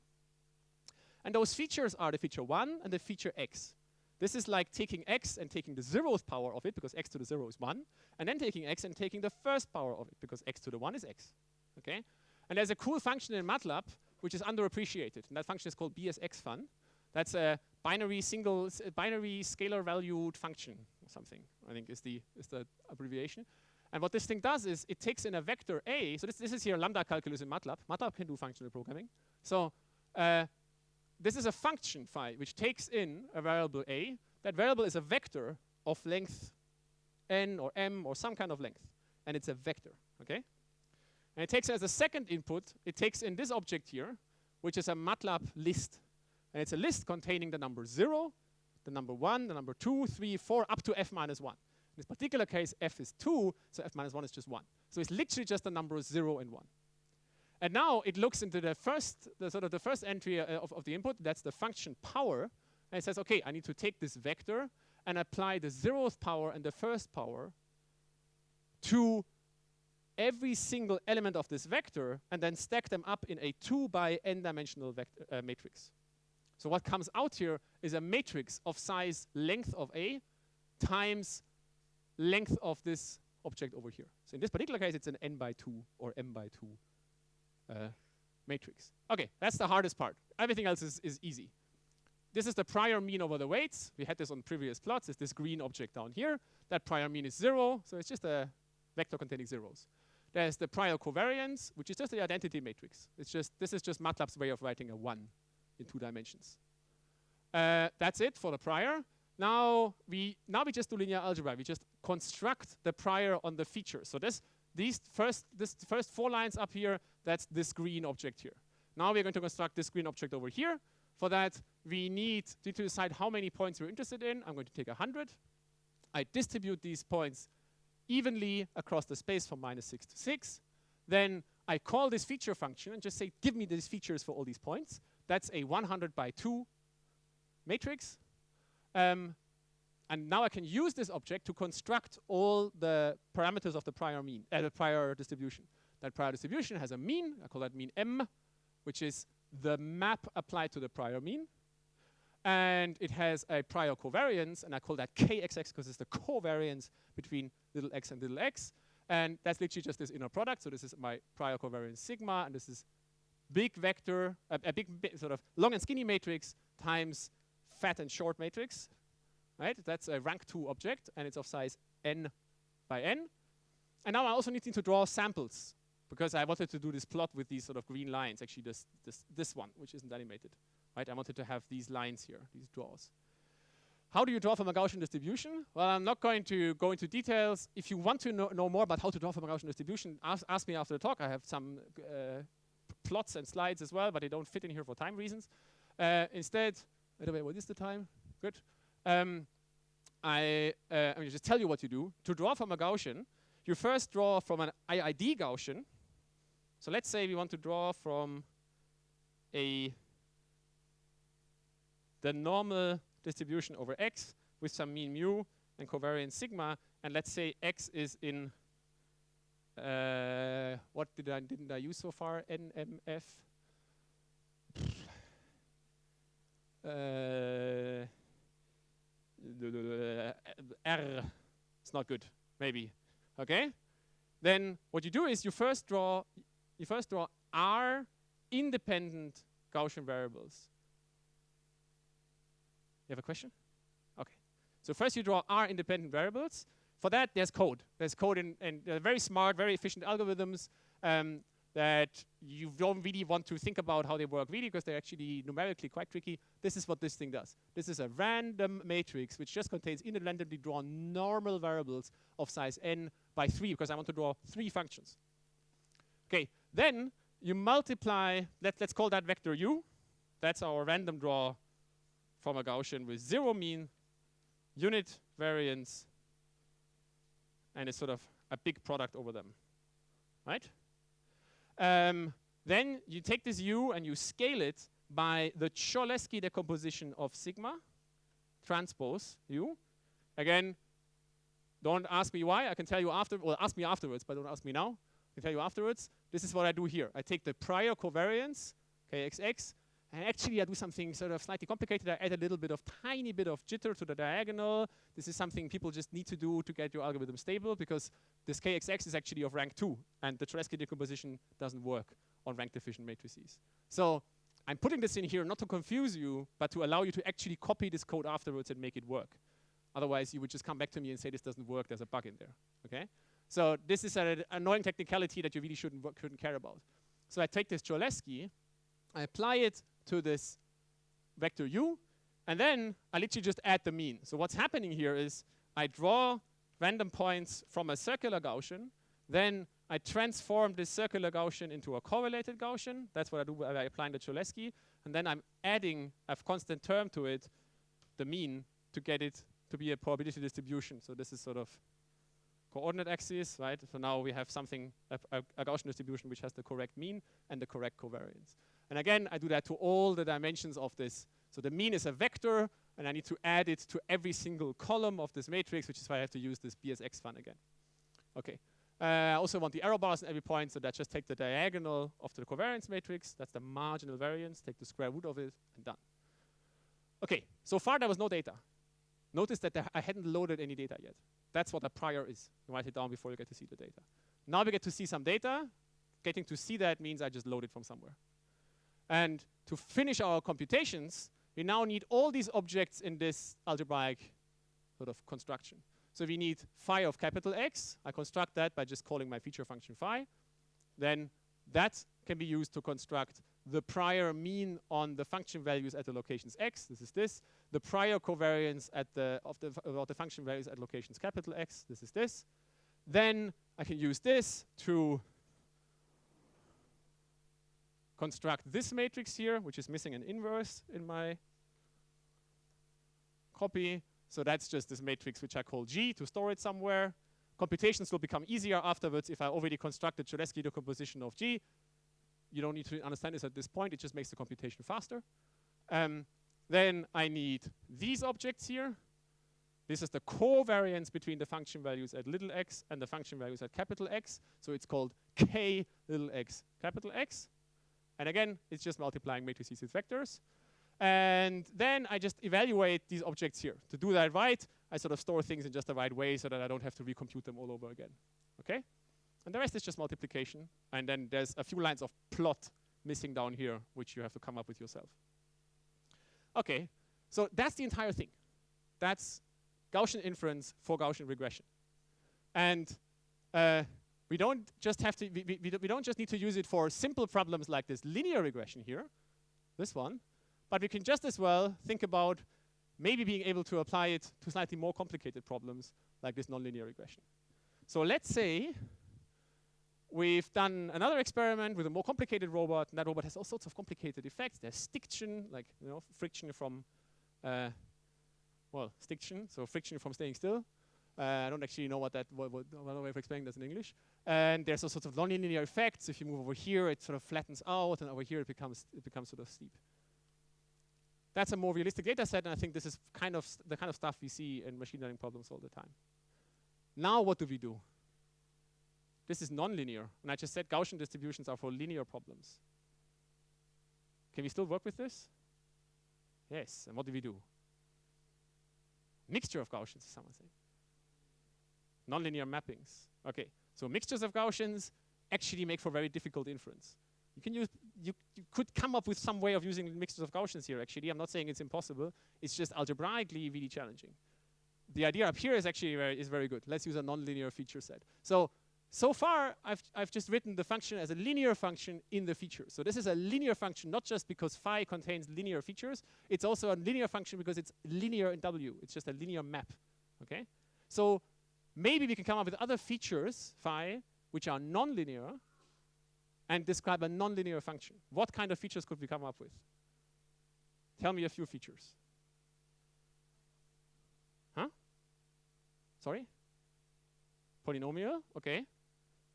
And those features are the feature 1 and the feature x. This is like taking x and taking the 0th power of it, because x to the 0 is 1, and then taking x and taking the first power of it, because x to the 1 is x. Okay? And there's a cool function in MATLAB which is underappreciated, and that function is called BSXFun. That's a binary scalar valued function or something, I think is the abbreviation. And what this thing does is it takes in a vector A. So this is here lambda calculus in MATLAB. MATLAB can do functional programming. So this is a function phi which takes in a variable A. That variable is a vector of length n or m or some kind of length. And it's a vector, okay? And it takes as a second input, it takes in this object here, which is a MATLAB list. And it's a list containing the number 0, the number 1, the number 2, 3, 4, up to f minus 1. In this particular case, f is 2, so f minus 1 is just 1. So it's literally just the numbers 0 and 1. And now it looks into the first entry of the input. That's the function power. And it says, OK, I need to take this vector and apply the 0th power and the first power to every single element of this vector and then stack them up in a 2 by n dimensional matrix. So what comes out here is a matrix of size length of A times length of this object over here. So in this particular case, it's an n by 2 or m by 2 matrix. Okay, that's the hardest part. Everything else is easy. This is the prior mean over the weights. We had this on previous plots. It's this green object down here. That prior mean is 0, so it's just a vector containing zeros. There's the prior covariance, which is just the identity matrix. This is just MATLAB's way of writing a 1 in 2 dimensions. That's it for the prior. Now we just do linear algebra. We just construct the prior on the feature. So this first 4 lines up here, that's this green object here. Now we're going to construct this green object over here. For that, we need to decide how many points we're interested in. I'm going to take 100. I distribute these points evenly across the space from -6 to 6. Then I call this feature function and just say, give me these features for all these points. That's a 100 by 2 matrix. And now I can use this object to construct all the parameters of the prior mean, the prior distribution. That prior distribution has a mean. I call that mean m, which is the map applied to the prior mean. And it has a prior covariance, and I call that kxx because it's the covariance between little x and little x. And that's literally just this inner product. So this is my prior covariance sigma, and this is big vector, a big sort of long and skinny matrix times fat and short matrix. Right? That's a rank 2 object, and it's of size n by n. And now I also need to draw samples, because I wanted to do this plot with these sort of green lines, actually this one, which isn't animated. Right? I wanted to have these lines here, these draws. How do you draw from a Gaussian distribution? Well, I'm not going to go into details. If you want to know more about how to draw from a Gaussian distribution, ask me after the talk. I have some plots and slides as well, but they don't fit in here for time reasons. Instead, by the way, what is the time? Good. I mean, just tell you what you do. To draw from a Gaussian, you first draw from an IID Gaussian. So let's say we want to draw from the normal distribution over x with some mean mu and covariance sigma, and let's say x is in what didn't I use so far? NMF. R. It's not good. Maybe. Okay. Then what you do is you first draw R independent Gaussian variables. You have a question? Okay. So first you draw R independent variables. For that, there's code. There's code and very smart, very efficient algorithms that you don't really want to think about how they work really, because they're actually numerically quite tricky. This is what this thing does. This is a random matrix which just contains randomly drawn normal variables of size n by 3, because I want to draw 3 functions. Okay, then you multiply, let's call that vector u. That's our random draw from a Gaussian with 0 mean, unit variance, and it's sort of a big product over them, right? Then you take this u and you scale it by the Cholesky decomposition of sigma transpose u. Again, don't ask me why. I can tell you after, well, ask me afterwards, but don't ask me now. I can tell you afterwards. This is what I do here. I take the prior covariance, kxx, and actually I do something sort of slightly complicated. I add a little bit of tiny bit of jitter to the diagonal. This is something people just need to do to get your algorithm stable, because this kxx is actually of rank 2, and the Cholesky decomposition doesn't work on rank deficient matrices. So I'm putting this in here not to confuse you, but to allow you to actually copy this code afterwards and make it work. Otherwise, you would just come back to me and say this doesn't work, there's a bug in there, okay? So this is an annoying technicality that you really shouldn't care about. So I take this Cholesky, I apply it to this vector u, and then I literally just add the mean. So what's happening here is I draw random points from a circular Gaussian, then I transform this circular Gaussian into a correlated Gaussian. That's what I do by applying the Cholesky, and then I'm adding a constant term to it, the mean, to get it to be a probability distribution. So this is sort of coordinate axis, right? So now we have something, a Gaussian distribution which has the correct mean and the correct covariance. And again, I do that to all the dimensions of this. So the mean is a vector, and I need to add it to every single column of this matrix, which is why I have to use this BSX fun again. Okay. I also want the error bars at every point, so that just take the diagonal of the covariance matrix. That's the marginal variance. Take the square root of it, and done. Okay. So far, there was no data. Notice that I hadn't loaded any data yet. That's what a prior is. You write it down before you get to see the data. Now we get to see some data. Getting to see that means I just load it from somewhere. And to finish our computations, we now need all these objects in this algebraic sort of construction. So we need phi of capital X. I construct that by just calling my feature function phi. Then that can be used to construct the prior mean on the function values at the locations X. This is this. The prior covariance of the function values at locations capital X. This is this. Then I can use this to construct this matrix here, which is missing an inverse in my copy. So that's just this matrix which I call G to store it somewhere. Computations will become easier afterwards if I already constructed Cholesky decomposition of G. You don't need to understand this at this point. It just makes the computation faster. Then I need these objects here. This is the covariance between the function values at little x and the function values at capital X. So it's called K little x capital X. And again, it's just multiplying matrices with vectors. And then I just evaluate these objects here. To do that right, I sort of store things in just the right way so that I don't have to recompute them all over again. Okay? And the rest is just multiplication. And then there's a few lines of plot missing down here, which you have to come up with yourself. Okay, so that's the entire thing. That's Gaussian inference for Gaussian regression. And we don't just have to, we don't just need to use it for simple problems like this linear regression here, this one, but we can just as well think about maybe being able to apply it to slightly more complicated problems like this nonlinear regression. So let's say we've done another experiment with a more complicated robot, and that robot has all sorts of complicated effects. There's stiction, like friction from, stiction, so friction from staying still. I don't actually know what another way of explaining this in English. And there's all sorts of nonlinear effects. If you move over here, it sort of flattens out, and over here it becomes sort of steep. That's a more realistic data set, and I think this is the kind of stuff we see in machine learning problems all the time. Now what do we do? This is nonlinear, and I just said Gaussian distributions are for linear problems. Can we still work with this? Yes, and what do we do? Mixture of Gaussians, someone say. Nonlinear mappings. Okay, so mixtures of Gaussians actually make for very difficult inference. You could come up with some way of using mixtures of Gaussians here, actually. I'm not saying it's impossible. It's just algebraically really challenging. The idea up here is actually very good. Let's use a nonlinear feature set. So far, I've just written the function as a linear function in the feature. So this is a linear function, not just because phi contains linear features. It's also a linear function because it's linear in W. It's just a linear map. Okay? So maybe we can come up with other features, phi, which are nonlinear, and describe a nonlinear function. What kind of features could we come up with? Tell me a few features. Huh? Sorry? Polynomial? Okay.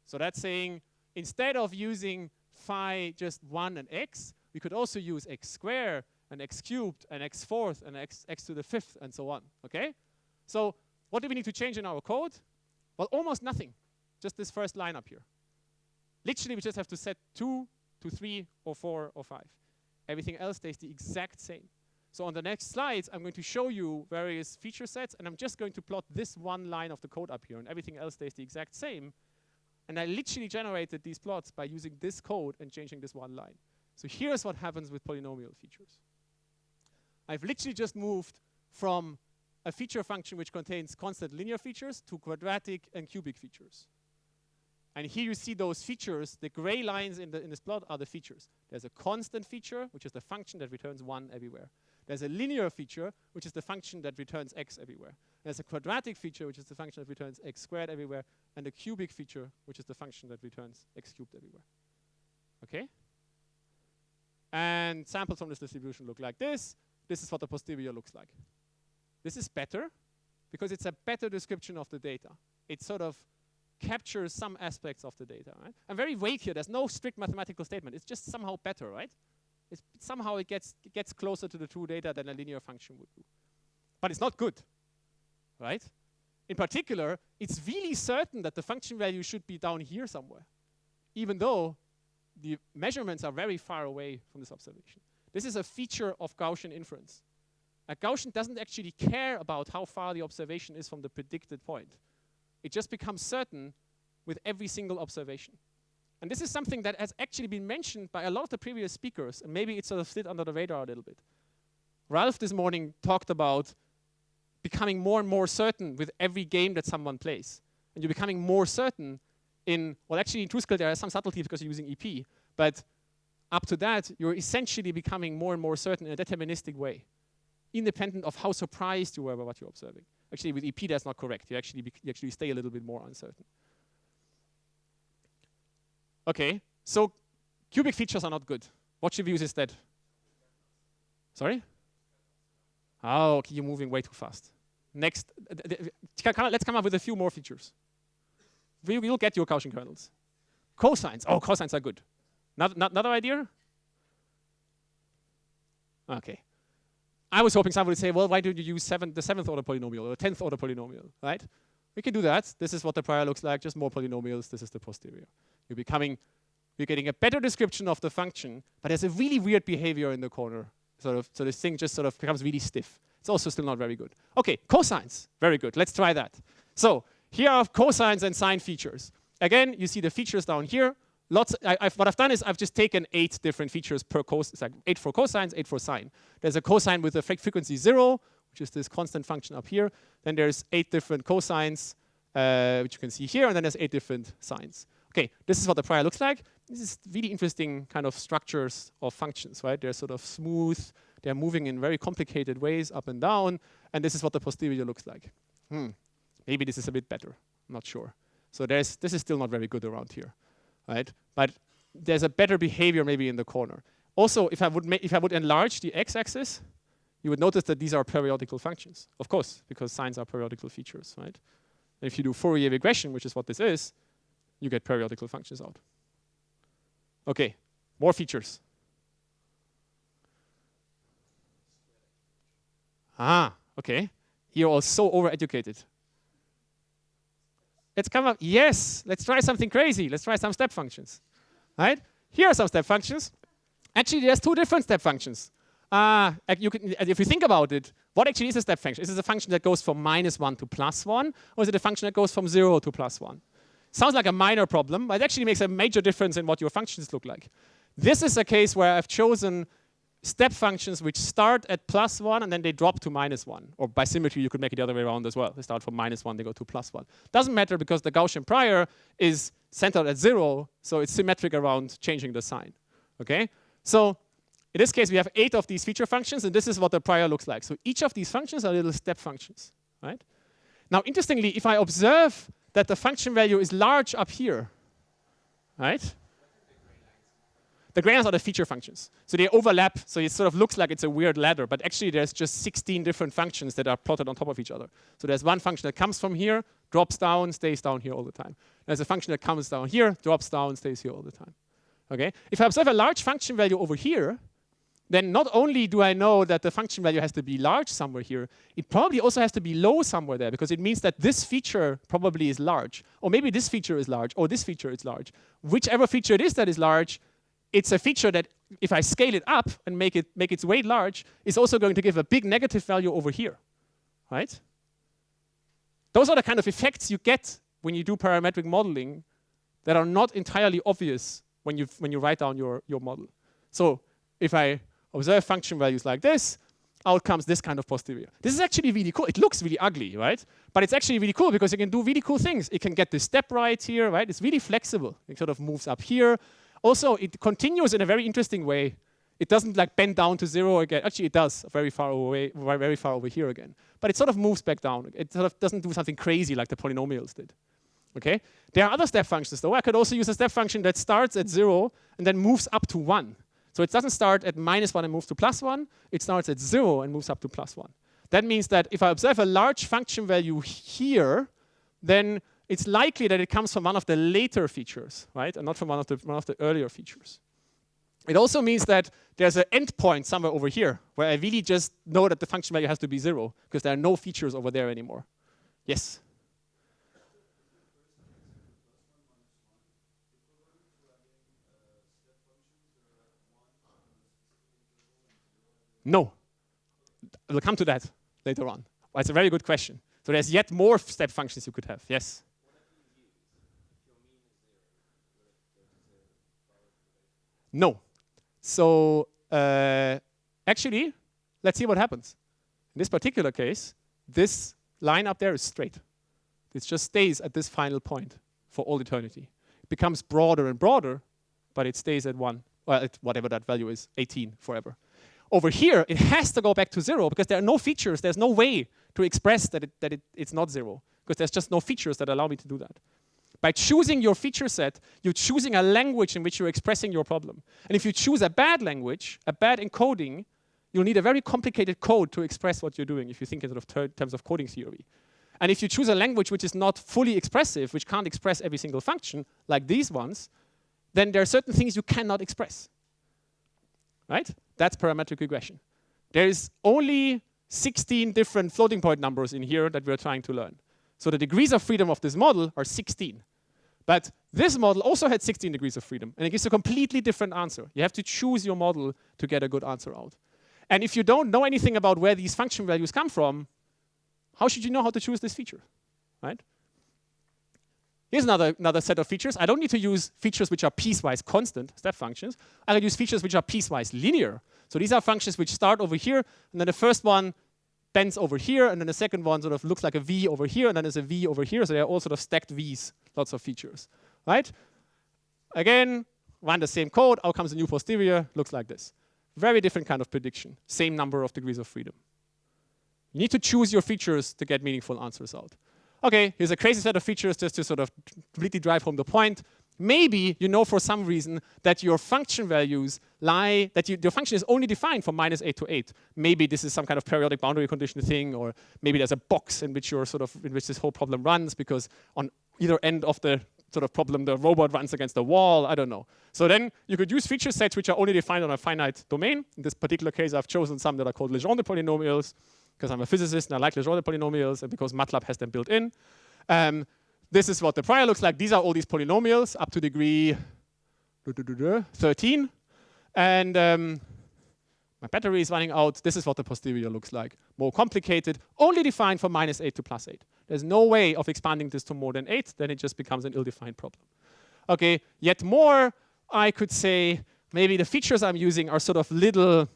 So that's saying instead of using phi just 1 and x, we could also use x squared and x cubed and x fourth and x to the fifth and so on. Okay? So what do we need to change in our code? Well, almost nothing. Just this first line up here. Literally, we just have to set 2 to 3 or 4 or 5. Everything else stays the exact same. So on the next slides, I'm going to show you various feature sets, and I'm just going to plot this one line of the code up here, and everything else stays the exact same. And I literally generated these plots by using this code and changing this one line. So here's what happens with polynomial features. I've literally just moved from a feature function which contains constant linear features to quadratic and cubic features. And here you see those features. The gray lines in this plot are the features. There's a constant feature, which is the function that returns 1 everywhere. There's a linear feature, which is the function that returns x everywhere. There's a quadratic feature, which is the function that returns x squared everywhere, and a cubic feature, which is the function that returns x cubed everywhere. Okay? And samples from this distribution look like this. This is what the posterior looks like. This is better, because it's a better description of the data. It sort of captures some aspects of the data, right? I'm very vague here. There's no strict mathematical statement. It's just somehow better, right? Somehow it gets closer to the true data than a linear function would do. But it's not good, right? In particular, it's really certain that the function value should be down here somewhere, even though the measurements are very far away from this observation. This is a feature of Gaussian inference. a Gaussian doesn't actually care about how far the observation is from the predicted point. It just becomes certain with every single observation. And this is something that has actually been mentioned by a lot of the previous speakers, and maybe it sort of slid under the radar a little bit. Ralph this morning talked about becoming more and more certain with every game that someone plays. And you're becoming more certain in, well, actually in TrueScale there are some subtleties because you're using EP, but up to that, you're essentially becoming more and more certain in a deterministic way, independent of how surprised you were by what you're observing. Actually, with EP, that's not correct. You actually stay a little bit more uncertain. Okay, so cubic features are not good. What should we use instead? Sorry? Oh, okay, you're moving way too fast. Next, let's come up with a few more features. We'll get your Gaussian kernels. Cosines. Oh, cosines are good. Another idea? Okay. I was hoping someone would say, well, why don't you use the 7th order polynomial or the 10th order polynomial, right? We can do that. This is what the prior looks like, just more polynomials. This is the posterior. You're getting a better description of the function, but there's a really weird behavior in the corner. So this thing just sort of becomes really stiff. It's also still not very good. Okay, cosines, very good. Let's try that. So here are cosines and sine features. Again, you see the features down here. What I've done is I've just taken 8 different features per cosine. It's like 8 for cosines, 8 for sine. There's a cosine with a frequency 0, which is this constant function up here. Then there's 8 different cosines, which you can see here, and then there's 8 different sines. Okay, this is what the prior looks like. This is really interesting kind of structures of functions, right? They're sort of smooth. They're moving in very complicated ways up and down. And this is what the posterior looks like. Maybe this is a bit better. I'm not sure. So this is still not very good around here, right? But there's a better behavior maybe in the corner. Also, if I would enlarge the x-axis, you would notice that these are periodical functions. Of course, because sines are periodical features, right? And if you do Fourier regression, which is what this is, you get periodical functions out. Okay, more features. Okay. You're all so overeducated. Let's come up. Yes, let's try something crazy. Let's try some step functions. Right? Here are some step functions. Actually, there's 2 different step functions. If you think about it, what actually is a step function? Is it a function that goes from -1 to +1, or is it a function that goes from 0 to +1? Sounds like a minor problem, but it actually makes a major difference in what your functions look like. This is a case where I've chosen step functions which start at +1 and then they drop to -1. Or by symmetry, you could make it the other way around as well. They start from -1, they go to +1. Doesn't matter because the Gaussian prior is centered at 0, so it's symmetric around changing the sign. Okay? So in this case, we have 8 of these feature functions, and this is what the prior looks like. So each of these functions are little step functions. Right? Now, interestingly, if I observe that the function value is large up here, right? The gray lines are the feature functions. So they overlap, so it sort of looks like it's a weird ladder, but actually there's just 16 different functions that are plotted on top of each other. So there's one function that comes from here, drops down, stays down here all the time. There's a function that comes down here, drops down, stays here all the time. Okay? If I observe a large function value over here, then not only do I know that the function value has to be large somewhere here, it probably also has to be low somewhere there, because it means that this feature probably is large. Or maybe this feature is large, or this feature is large. Whichever feature it is that is large, it's a feature that if I scale it up and make its weight large, is also going to give a big negative value over here, right? Those are the kind of effects you get when you do parametric modeling that are not entirely obvious when you write down your model. So if I observe function values like this, out comes this kind of posterior. This is actually really cool. It looks really ugly, right? But it's actually really cool because it can do really cool things. It can get the step right here, right? It's really flexible. It sort of moves up here. Also, it continues in a very interesting way. It doesn't like bend down to 0 again. Actually, it does very far away, very far over here again. But it sort of moves back down. It sort of doesn't do something crazy like the polynomials did. Okay? There are other step functions, though. I could also use a step function that starts at 0 and then moves up to 1. So it doesn't start at -1 and moves to +1. It starts at 0 and moves up to +1. That means that if I observe a large function value here, then it's likely that it comes from one of the later features, right? And not from one of the earlier features. It also means that there's an endpoint somewhere over here where I really just know that the function value has to be 0 because there are no features over there anymore. Yes? No. We'll come to that later on. Well, it's a very good question. So there's yet more step functions you could have. Yes? No. So actually, let's see what happens. In this particular case, this line up there is straight. It just stays at this final point for all eternity. It becomes broader and broader, but it stays at 1, well, whatever that value is, 18 forever. Over here, it has to go back to 0 because there are no features. There's no way to express that it's not 0 because there's just no features that allow me to do that. By choosing your feature set, you're choosing a language in which you're expressing your problem. And if you choose a bad language, a bad encoding, you'll need a very complicated code to express what you're doing if you think in sort of terms of coding theory. And if you choose a language which is not fully expressive, which can't express every single function, like these ones, then there are certain things you cannot express. Right? That's parametric regression. There is only 16 different floating point numbers in here that we're trying to learn. So the degrees of freedom of this model are 16. But this model also had 16 degrees of freedom, and it gives a completely different answer. You have to choose your model to get a good answer out. And if you don't know anything about where these function values come from, how should you know how to choose this feature, right? Here's another set of features. I don't need to use features which are piecewise constant, step functions. I can use features which are piecewise linear. So these are functions which start over here, and then the first one bends over here, and then the second one sort of looks like a V over here, and then there's a V over here. So they're all sort of stacked Vs, lots of features, right? Again, run the same code, out comes a new posterior, looks like this. Very different kind of prediction, same number of degrees of freedom. You need to choose your features to get meaningful answers out. Okay, here's a crazy set of features just to sort of completely drive home the point. Maybe you know for some reason that your function values lie, that your function is only defined from -8 to 8. Maybe this is some kind of periodic boundary condition thing, or maybe there's a box in which this whole problem runs because on either end of the sort of problem the robot runs against the wall, I don't know. So then you could use feature sets which are only defined on a finite domain. In this particular case, I've chosen some that are called Legendre polynomials because I'm a physicist and I like Legendre polynomials and because MATLAB has them built in. This is what the prior looks like. These are all these polynomials up to degree 13. And my battery is running out. This is what the posterior looks like. More complicated, only defined from -8 to +8. There's no way of expanding this to more than 8. Then it just becomes an ill-defined problem. Okay, yet more, I could say maybe the features I'm using are sort of little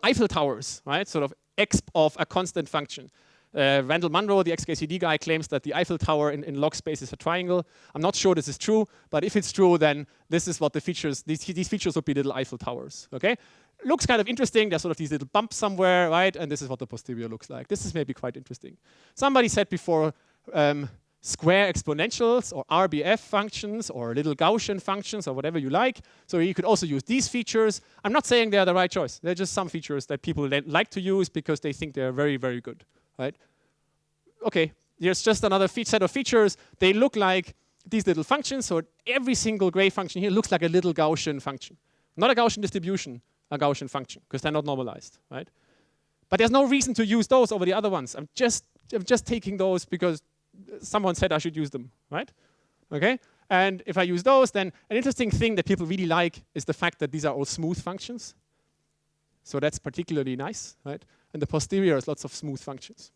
Eiffel towers, right? Sort of exp of a constant function. Randall Munro, the XKCD guy, claims that the Eiffel Tower in log space is a triangle. I'm not sure this is true, but if it's true, then this is what the features, these features would be little Eiffel Towers, okay? Looks kind of interesting. There's sort of these little bumps somewhere, right? And this is what the posterior looks like. This is maybe quite interesting. Somebody said before, square exponentials or RBF functions or little Gaussian functions or whatever you like. So you could also use these features. I'm not saying they're the right choice. They're just some features that people like to use because they think they're very, very good. Right? Okay, here's just another set of features. They look like these little functions. So every single gray function here looks like a little Gaussian function. Not a Gaussian distribution, a Gaussian function, because they're not normalized, right? But there's no reason to use those over the other ones. I'm just taking those because someone said I should use them, right? Okay? And if I use those, then an interesting thing that people really like is the fact that these are all smooth functions. So that's particularly nice, right? And the posterior has lots of smooth functions.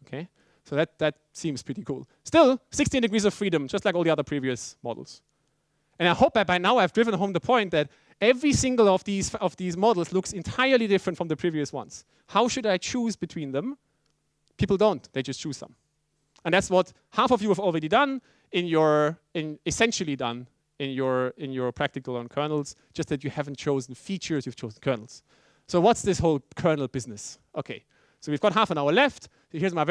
Okay? So that seems pretty cool. Still, 16 degrees of freedom, just like all the other previous models. And I hope that by now I've driven home the point that every single of these models looks entirely different from the previous ones. How should I choose between them? People don't. They just choose some. And that's what half of you have already done essentially done in your practical on kernels, just that you haven't chosen features, you've chosen kernels. So what's this whole kernel business? Okay, so we've got half an hour left. Here's my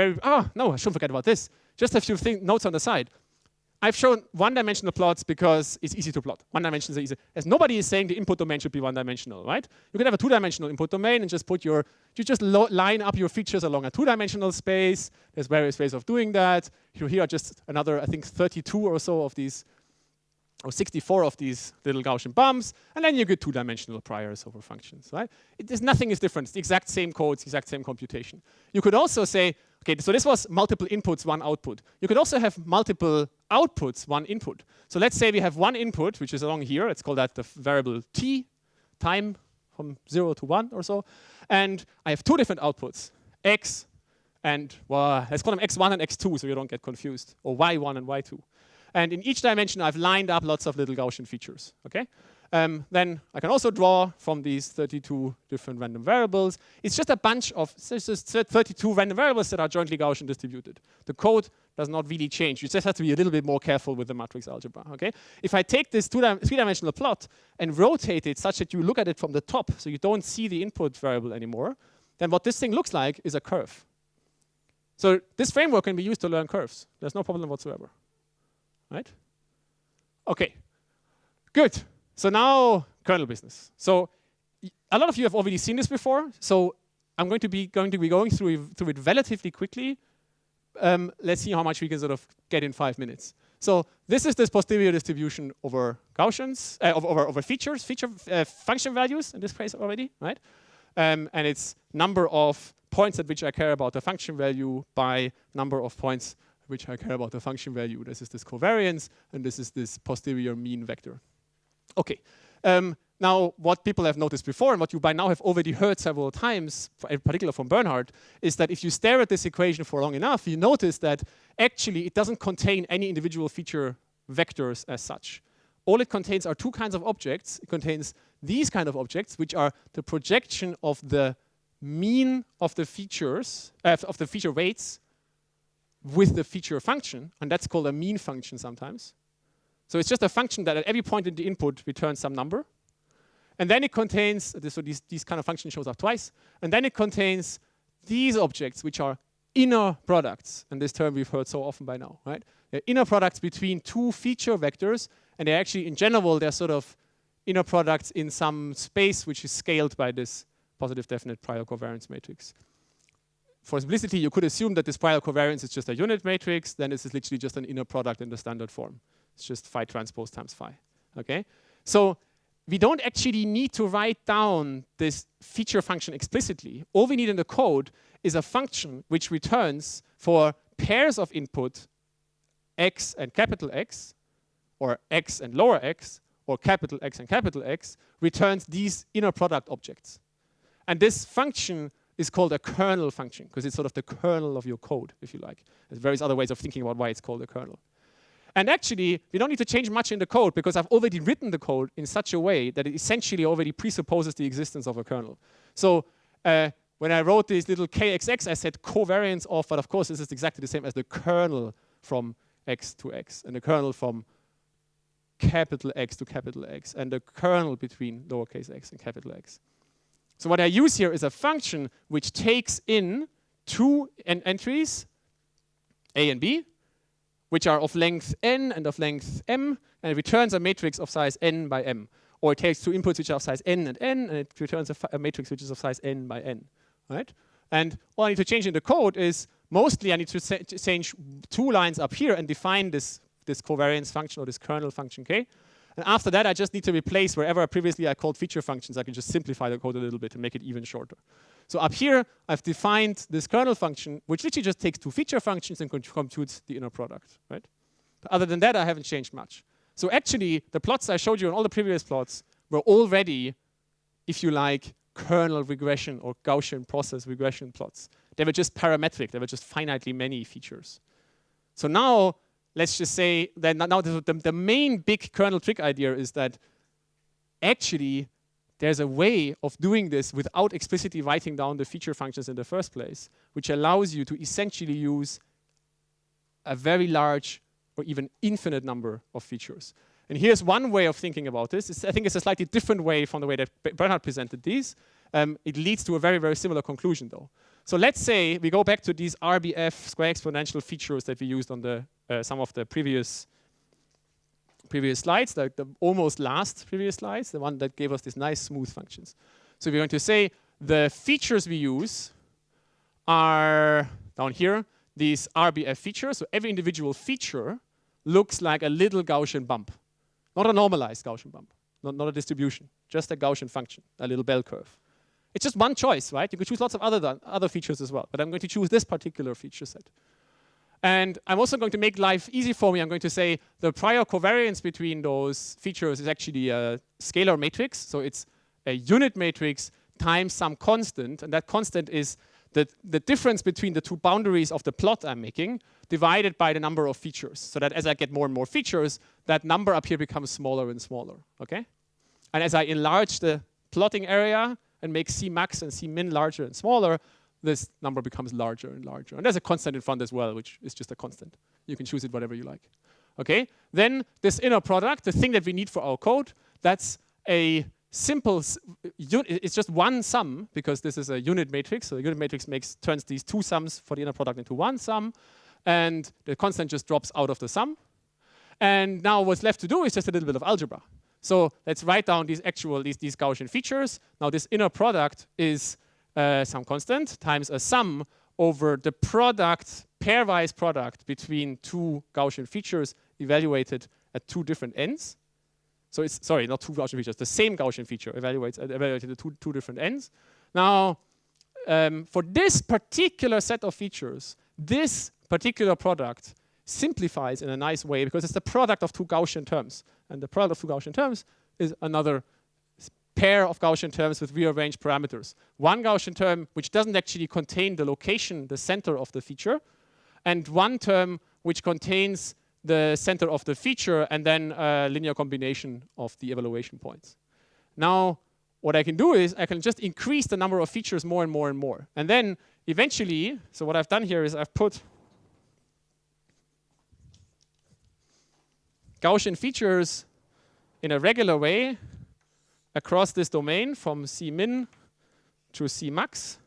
no, I shouldn't forget about this. Just a few notes on the side. I've shown one-dimensional plots because it's easy to plot. One dimension is easy. As nobody is saying the input domain should be one-dimensional, right? You can have a two-dimensional input domain and just line up your features along a two-dimensional space. There's various ways of doing that. Here are just another, I think, 32 or so of these, or 64 of these little Gaussian bumps, and then you get two-dimensional priors over functions, right? Nothing is different. It's the exact same code, it's the exact same computation. You could also say, okay, so this was multiple inputs, one output. You could also have multiple outputs, one input. So let's say we have one input, which is along here. Let's call that the variable t, time, from 0 to 1 or so. And I have two different outputs, x and, well, let's call them x1 and x2 so you don't get confused, or y1 and y2. And in each dimension, I've lined up lots of little Gaussian features, okay? Then I can also draw from these 32 different random variables. It's just a bunch of 32 random variables that are jointly Gaussian distributed. The code does not really change. You just have to be a little bit more careful with the matrix algebra, okay? If I take this three-dimensional plot and rotate it such that you look at it from the top, so you don't see the input variable anymore, then what this thing looks like is a curve. So this framework can be used to learn curves. There's no problem whatsoever, right? Okay, good. So now, kernel business. So a lot of you have already seen this before. So I'm going to be going through it relatively quickly. Let's see how much we can sort of get in 5 minutes. So this is this posterior distribution over Gaussians, over features, function values in this case already, right? And it's number of points at which I care about the function value by number of points at which I care about the function value. This is this covariance, and this is this posterior mean vector. Okay, now what people have noticed before and what you by now have already heard several times, in particular from Bernhard, is that if you stare at this equation for long enough, you notice that actually it doesn't contain any individual feature vectors as such. All it contains are two kinds of objects. It contains these kind of objects, which are the projection of the mean of the features, of the feature weights with the feature function, and that's called a mean function sometimes. So it's just a function that at every point in the input returns some number. And then it contains, so these kind of function shows up twice. And then it contains these objects, which are inner products. And this term we've heard so often by now, right? They're inner products between two feature vectors. And they're actually, in general, they're sort of inner products in some space which is scaled by this positive definite prior covariance matrix. For simplicity, you could assume that this prior covariance is just a unit matrix. Then this is literally just an inner product in the standard form. It's just phi transpose times phi, okay? So we don't actually need to write down this feature function explicitly. All we need in the code is a function which returns for pairs of input x and capital X, or x and lower x, or capital X and capital X, returns these inner product objects. And this function is called a kernel function, because it's sort of the kernel of your code, if you like. There's various other ways of thinking about why it's called a kernel. And actually, we don't need to change much in the code because I've already written the code in such a way that it essentially already presupposes the existence of a kernel. So when I wrote this little kxx, I said covariance of, but of course this is exactly the same as the kernel from x to x, and the kernel from capital X to capital X, and the kernel between lowercase x and capital X. So what I use here is a function which takes in two entries, a and b, which are of length n and of length m, and it returns a matrix of size n by m. Or it takes two inputs which are of size n, and it returns a matrix which is of size n by n, right? And all I need to change in the code is, mostly I need to change two lines up here and define this covariance function or this kernel function k. And after that, I just need to replace wherever previously I called feature functions. I can just simplify the code a little bit and make it even shorter. So up here, I've defined this kernel function, which literally just takes two feature functions and computes the inner product, right? But other than that, I haven't changed much. So actually, the plots I showed you on all the previous plots were already, if you like, kernel regression or Gaussian process regression plots. They were just parametric. They were just finitely many features. So now, let's just say that now the main big kernel trick idea is that actually, there's a way of doing this without explicitly writing down the feature functions in the first place, which allows you to essentially use a very large or even infinite number of features. And here's one way of thinking about this. I think it's a slightly different way from the way that Bernhard presented these. It leads to a very, very similar conclusion, though. So let's say we go back to these RBF square exponential features that we used on the some of the previous slides, the almost last previous slides, the one that gave us these nice smooth functions. So we're going to say the features we use are down here, these RBF features. So every individual feature looks like a little Gaussian bump, not a normalized Gaussian bump, not a distribution, just a Gaussian function, a little bell curve. It's just one choice, right? You could choose lots of other features as well, but I'm going to choose this particular feature set. And I'm also going to make life easy for me. I'm going to say the prior covariance between those features is actually a scalar matrix. So it's a unit matrix times some constant, and that constant is the difference between the two boundaries of the plot I'm making divided by the number of features, so that as I get more and more features, that number up here becomes smaller and smaller, okay? And as I enlarge the plotting area and make C max and C min larger and smaller, this number becomes larger and larger. And there's a constant in front as well, which is just a constant. You can choose it whatever you like. Okay? Then this inner product, the thing that we need for our code, that's a simple, it's just one sum, because this is a unit matrix. So the unit matrix turns these two sums for the inner product into one sum, and the constant just drops out of the sum. And now what's left to do is just a little bit of algebra. So let's write down these Gaussian features. Now this inner product is some constant times a sum over the product, pairwise product between two Gaussian features evaluated at two different ends. So it's, sorry, not two Gaussian features, the same Gaussian feature evaluated at two different ends. Now, for this particular set of features, this particular product simplifies in a nice way because it's the product of two Gaussian terms. And the product of two Gaussian terms is another pair of Gaussian terms with rearranged parameters. One Gaussian term which doesn't actually contain the location, the center of the feature, and one term which contains the center of the feature and then a linear combination of the evaluation points. Now, what I can do is I can just increase the number of features more and more and more. And then eventually, so what I've done here is I've put Gaussian features in a regular way across this domain from C min to C max.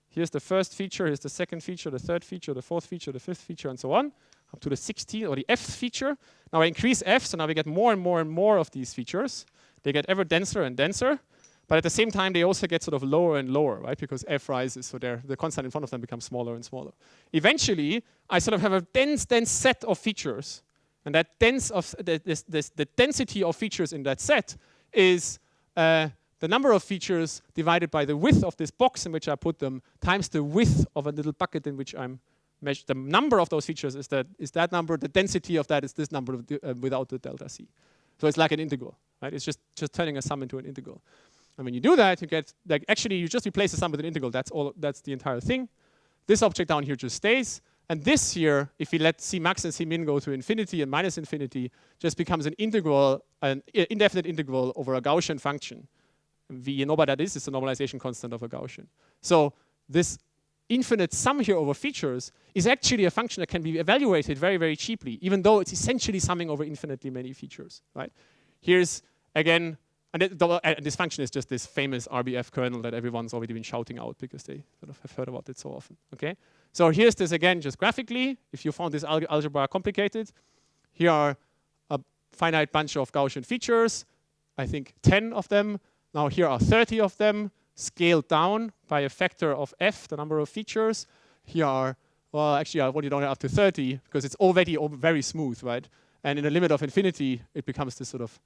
Here's the first feature, here's the second feature, the third feature, the fourth feature, the fifth feature, and so on, up to the 16th or the Fth feature. Now I increase F, so now we get more and more and more of these features. They get ever denser and denser, but at the same time they also get sort of lower and lower, right? Because F rises, so the constant in front of them becomes smaller and smaller. Eventually, I sort of have a dense set of features, and that the density of features in that set is the number of features divided by the width of this box in which I put them times the width of a little bucket in which I'm measuring. The number of those features is that number. The density of that is this number without the delta C. So it's like an integral, right? It's just turning a sum into an integral. And when you do that, you get, like, actually you just replace the sum with an integral. That's the entire thing. This object down here just stays. And this here, if we let C max and C min go to infinity and minus infinity, just becomes an integral, an indefinite integral over a Gaussian function. You know what that is? It's the normalization constant of a Gaussian. So this infinite sum here over features is actually a function that can be evaluated very, very cheaply, even though it's essentially summing over infinitely many features, right? Here's, again, and this function is just this famous RBF kernel that everyone's already been shouting out because they sort of have heard about it so often, okay? So here's this again, just graphically. If you found this algebra complicated, here are a finite bunch of Gaussian features, I think 10 of them. Now here are 30 of them, scaled down by a factor of f, the number of features. Here are, well, actually I've only done it up to 30 because it's already very smooth, right? And in the limit of infinity, it becomes this sort of,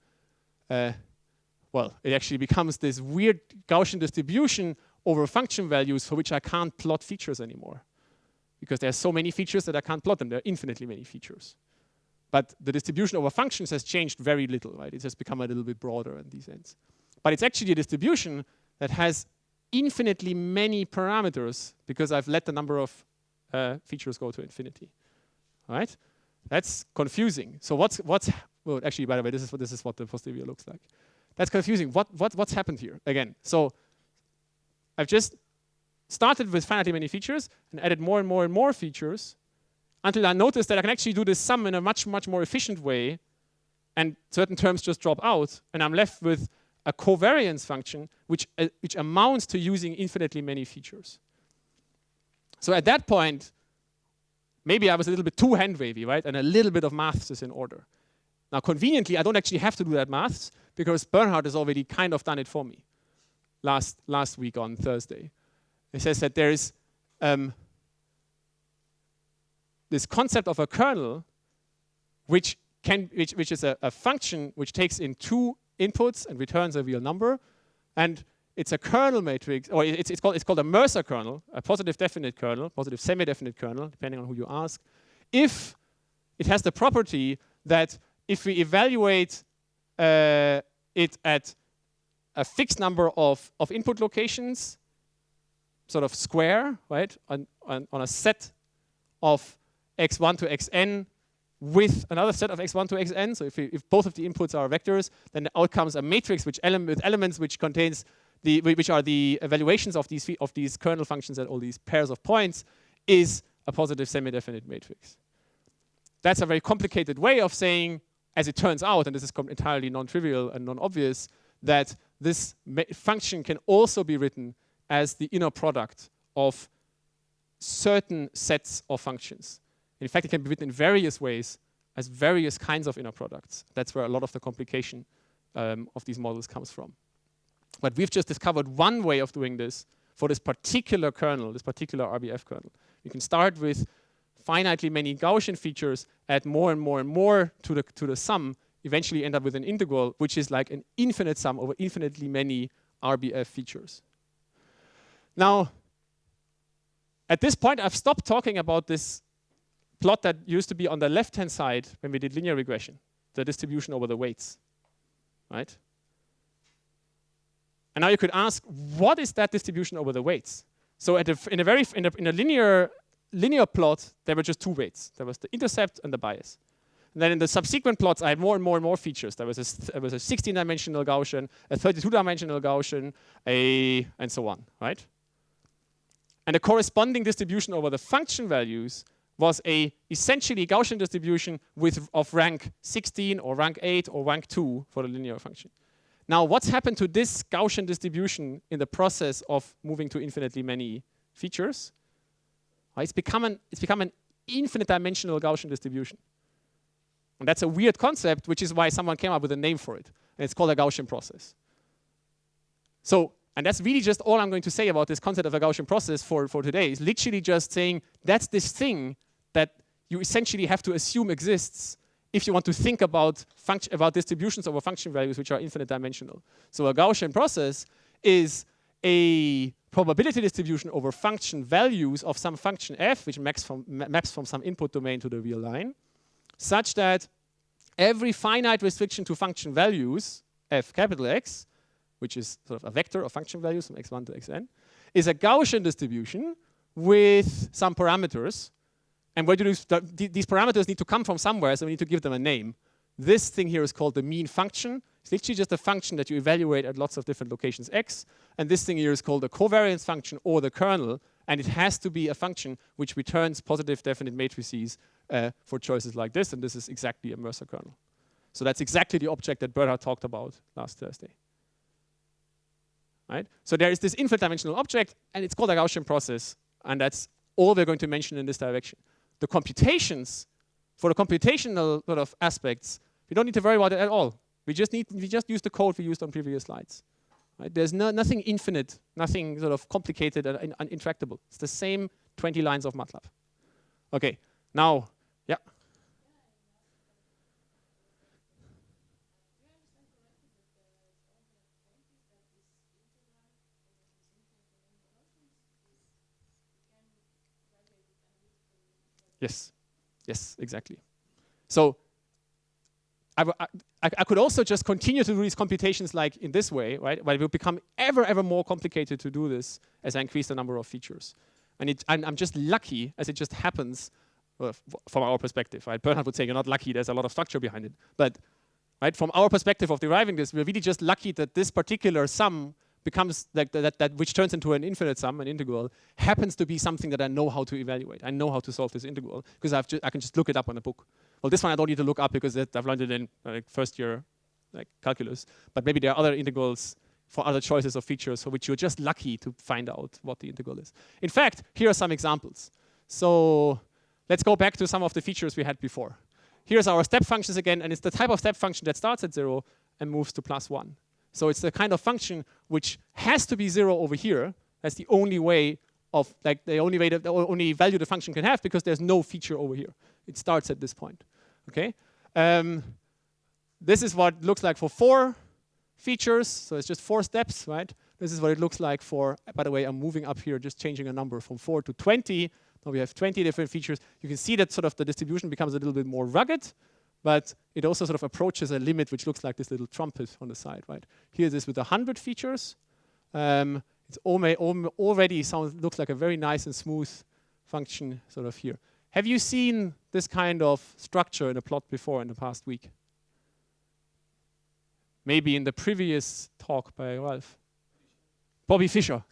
well, it actually becomes this weird Gaussian distribution over function values for which I can't plot features anymore. Because there are so many features that I can't plot them. There are infinitely many features. But the distribution over functions has changed very little, right? It has become a little bit broader at these ends. But it's actually a distribution that has infinitely many parameters because I've let the number of features go to infinity. All right? That's confusing. So well, actually, by the way, this is what the posterior looks like. That's confusing. What's happened here? Again, so I've just started with finitely many features and added more and more and more features until I noticed that I can actually do this sum in a much, much more efficient way, and certain terms just drop out, and I'm left with a covariance function which amounts to using infinitely many features. So at that point, maybe I was a little bit too hand-wavy, right? And a little bit of maths is in order. Now, conveniently, I don't actually have to do that maths because Bernhard has already kind of done it for me last week on Thursday. It says that there is this concept of a kernel which is a function which takes in two inputs and returns a real number, and it's a kernel matrix, or it's called a Mercer kernel, a positive definite kernel, positive semi-definite kernel, depending on who you ask, if it has the property that if we evaluate it at a fixed number of input locations, sort of square, right, on a set of x1 to xn with another set of x1 to xn. So if both of the inputs are vectors, then the outcome is a matrix with elements which contains which are the evaluations of these kernel functions at all these pairs of points, is a positive semi-definite matrix. That's a very complicated way of saying, as it turns out, and this is entirely non-trivial and non-obvious, that this function can also be written as the inner product of certain sets of functions. In fact, it can be written in various ways as various kinds of inner products. That's where a lot of the complication of these models comes from. But we've just discovered one way of doing this for this particular kernel, this particular RBF kernel. You can start with finitely many Gaussian features, add more and more and more to the sum, eventually end up with an integral, which is like an infinite sum over infinitely many RBF features. Now, at this point, I've stopped talking about this plot that used to be on the left-hand side when we did linear regression, the distribution over the weights, right? And now you could ask, what is that distribution over the weights? So in a linear plot, there were just two weights. There was the intercept and the bias. And then in the subsequent plots, I had more and more and more features. There was a 16-dimensional Gaussian, a 32-dimensional Gaussian, and so on, right? And the corresponding distribution over the function values was a essentially Gaussian distribution of rank 16 or rank 8 or rank 2 for the linear function. Now, what's happened to this Gaussian distribution in the process of moving to infinitely many features? It's become an infinite dimensional Gaussian distribution. And that's a weird concept, which is why someone came up with a name for it. And it's called a Gaussian process. So, and that's really just all I'm going to say about this concept of a Gaussian process for today. Is literally just saying that's this thing that you essentially have to assume exists if you want to think about distributions over function values which are infinite dimensional. So a Gaussian process is a probability distribution over function values of some function f, which maps from some input domain to the real line, such that every finite restriction to function values, f capital X, which is sort of a vector of function values from x1 to xn, is a Gaussian distribution with some parameters. And where these parameters need to come from somewhere, so we need to give them a name. This thing here is called the mean function. It's literally just a function that you evaluate at lots of different locations x. And this thing here is called the covariance function or the kernel. And it has to be a function which returns positive definite matrices for choices like this. And this is exactly a Mercer kernel. So that's exactly the object that Bernhard talked about last Thursday. Right? So there is this infinite dimensional object, and it's called a Gaussian process. And that's all we're going to mention in this direction. The computations, for the computational sort of aspects, we don't need to worry about it at all. We just use the code we used on previous slides. Right? There's nothing infinite, nothing sort of complicated and intractable. It's the same 20 lines of MATLAB. Okay, now, yeah. Yes, exactly. So I could also just continue to do these computations like in this way, right? But it will become ever more complicated to do this as I increase the number of features. And I'm just lucky as it just happens from our perspective, right? Bernhard would say you're not lucky, there's a lot of structure behind it. But right, from our perspective of deriving this, we're really just lucky that this particular sum becomes like that which turns into an infinite sum, an integral, happens to be something that I know how to evaluate. I know how to solve this integral because I can just look it up on a book. Well, this one I don't need to look up because I've learned it in first year calculus. But maybe there are other integrals for other choices of features for which you're just lucky to find out what the integral is. In fact, here are some examples. So let's go back to some of the features we had before. Here's our step functions again, and it's the type of step function that starts at 0 and moves to +1. So it's the kind of function which has to be 0 over here. That's the only way of, the only value the function can have because there's no feature over here. It starts at this point, okay? This is what it looks like for 4 features. So it's just 4 steps, right? This is what it looks like for, by the way, I'm moving up here, just changing a number from 4 to 20. Now we have 20 different features. You can see that sort of the distribution becomes a little bit more rugged. but it also sort of approaches a limit which looks like this little trumpet on the side, right? Here it is with 100 features. It's already looks like a very nice and smooth function sort of here. Have you seen this kind of structure in a plot before in the past week? Maybe in the previous talk by Ralph. Bobby Fischer.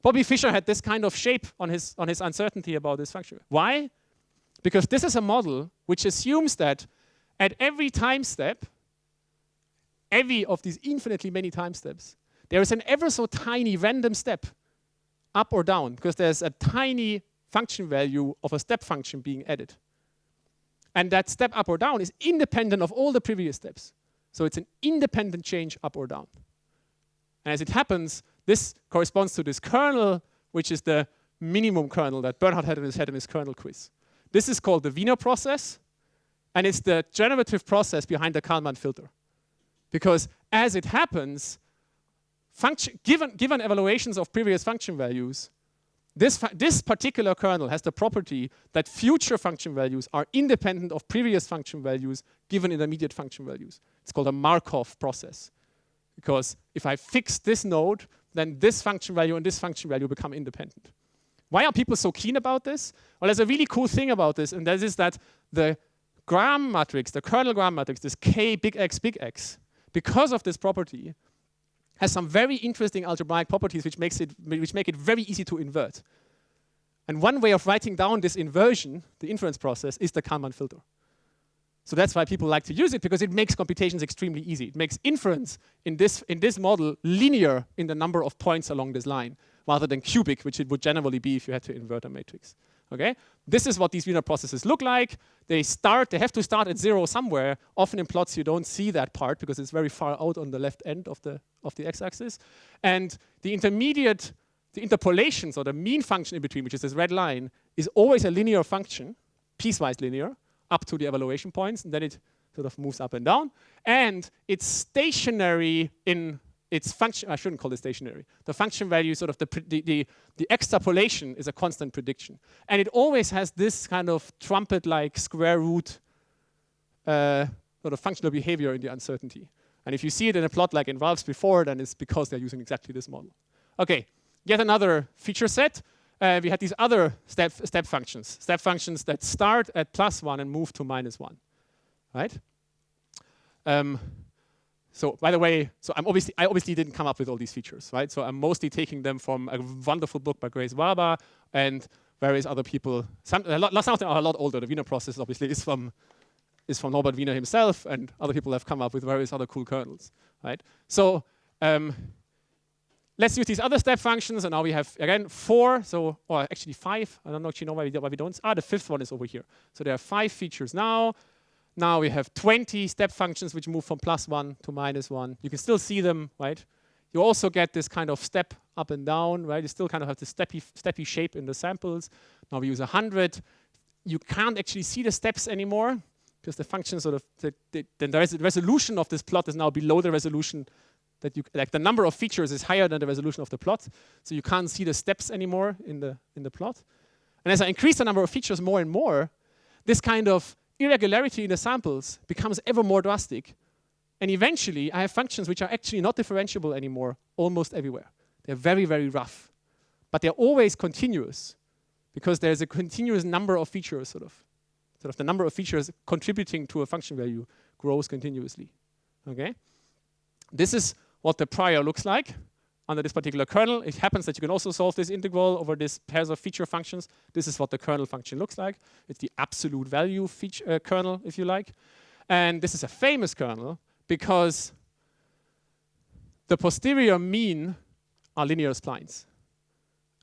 Bobby Fischer had this kind of shape on his uncertainty about this function. Why? Because this is a model which assumes that at every time step, every of these infinitely many time steps, there is an ever so tiny random step up or down, because there's a tiny function value of a step function being added. And that step up or down is independent of all the previous steps. So it's an independent change up or down. And as it happens, this corresponds to this kernel, which is the minimum kernel that Bernhard had in his kernel quiz. This is called the Wiener process, and it's the generative process behind the Kalman filter. Because as it happens, given evaluations of previous function values, this particular kernel has the property that future function values are independent of previous function values given intermediate function values. It's called a Markov process. Because if I fix this node, then this function value and this function value become independent. Why are people so keen about this? Well, there's a really cool thing about this, and that is that the Gram matrix, the kernel Gram matrix, this K big X, because of this property, has some very interesting algebraic properties which make it very easy to invert. And one way of writing down this inversion, the inference process, is the Kalman filter. So that's why people like to use it, because it makes computations extremely easy. It makes inference in this model linear in the number of points along this line, rather than cubic, which it would generally be if you had to invert a matrix. Okay? This is what these Wiener processes look like. They have to start at 0 somewhere. Often in plots you don't see that part because it's very far out on the left end of the x-axis. And the interpolation, so the mean function in between, which is this red line, is always a linear function, piecewise linear, up to the evaluation points, and then it sort of moves up and down. And it's stationary in its function. I shouldn't call it stationary. The function value, sort of the extrapolation, is a constant prediction. And it always has this kind of trumpet-like square root sort of functional behavior in the uncertainty. And if you see it in a plot like in Ralph's before, then it's because they're using exactly this model. Okay, yet another feature set. We had these other step functions that start at +1 and move to -1, right? So by the way, I obviously didn't come up with all these features, right? So I'm mostly taking them from a wonderful book by Grace Waber and various other people. Some of them are a lot older. The Wiener process obviously is from Norbert Wiener himself, and other people have come up with various other cool kernels, right? So let's use these other step functions, and now we have, again, 4, or actually 5. I don't actually know why we don't. The 5th one is over here. So there are 5 features now. Now we have 20 step functions which move from +1 to -1. You can still see them, right? You also get this kind of step up and down, right? You still kind of have the steppy shape in the samples. Now we use 100. You can't actually see the steps anymore because the function sort of, then the resolution of this plot is now below the resolution that like the number of features is higher than the resolution of the plot. So you can't see the steps anymore in the plot. And as I increase the number of features more and more, this kind of irregularity in the samples becomes ever more drastic. And eventually, I have functions which are actually not differentiable anymore almost everywhere. They're very, very rough. But they're always continuous because there's a continuous number of features, sort of the number of features contributing to a function value grows continuously. Okay? This is what the prior looks like under this particular kernel. It happens that you can also solve this integral over these pairs of feature functions. This is what the kernel function looks like. It's the absolute value feature kernel, if you like. And this is a famous kernel because the posterior mean are linear splines.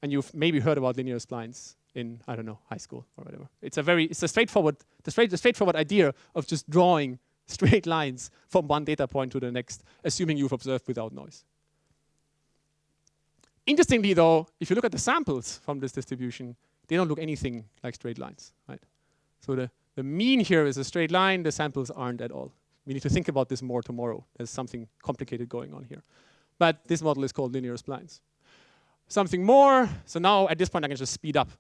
And you've maybe heard about linear splines in, I don't know, high school or whatever. It's a straightforward idea of just drawing straight lines from one data point to the next, assuming you've observed without noise. Interestingly, though, if you look at the samples from this distribution, they don't look anything like straight lines, right? So the mean here is a straight line. The samples aren't at all. We need to think about this more tomorrow. There's something complicated going on here. But this model is called linear splines. Something more. So now, at this point, I can just speed up.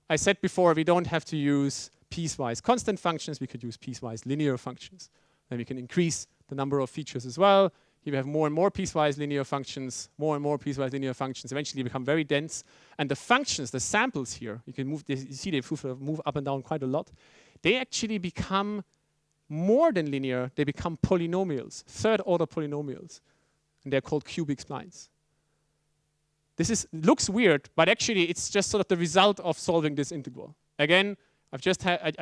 I said before, we don't have to use piecewise constant functions. We could use piecewise linear functions. Then we can increase the number of features as well. Here we have more and more piecewise linear functions, more and more piecewise linear functions. Eventually become very dense. And the functions, the samples here, you can move, you see they move up and down quite a lot. They actually become more than linear. They become polynomials, third order polynomials. And they're called cubic splines. This looks weird, but actually it's just sort of the result of solving this integral. Again, I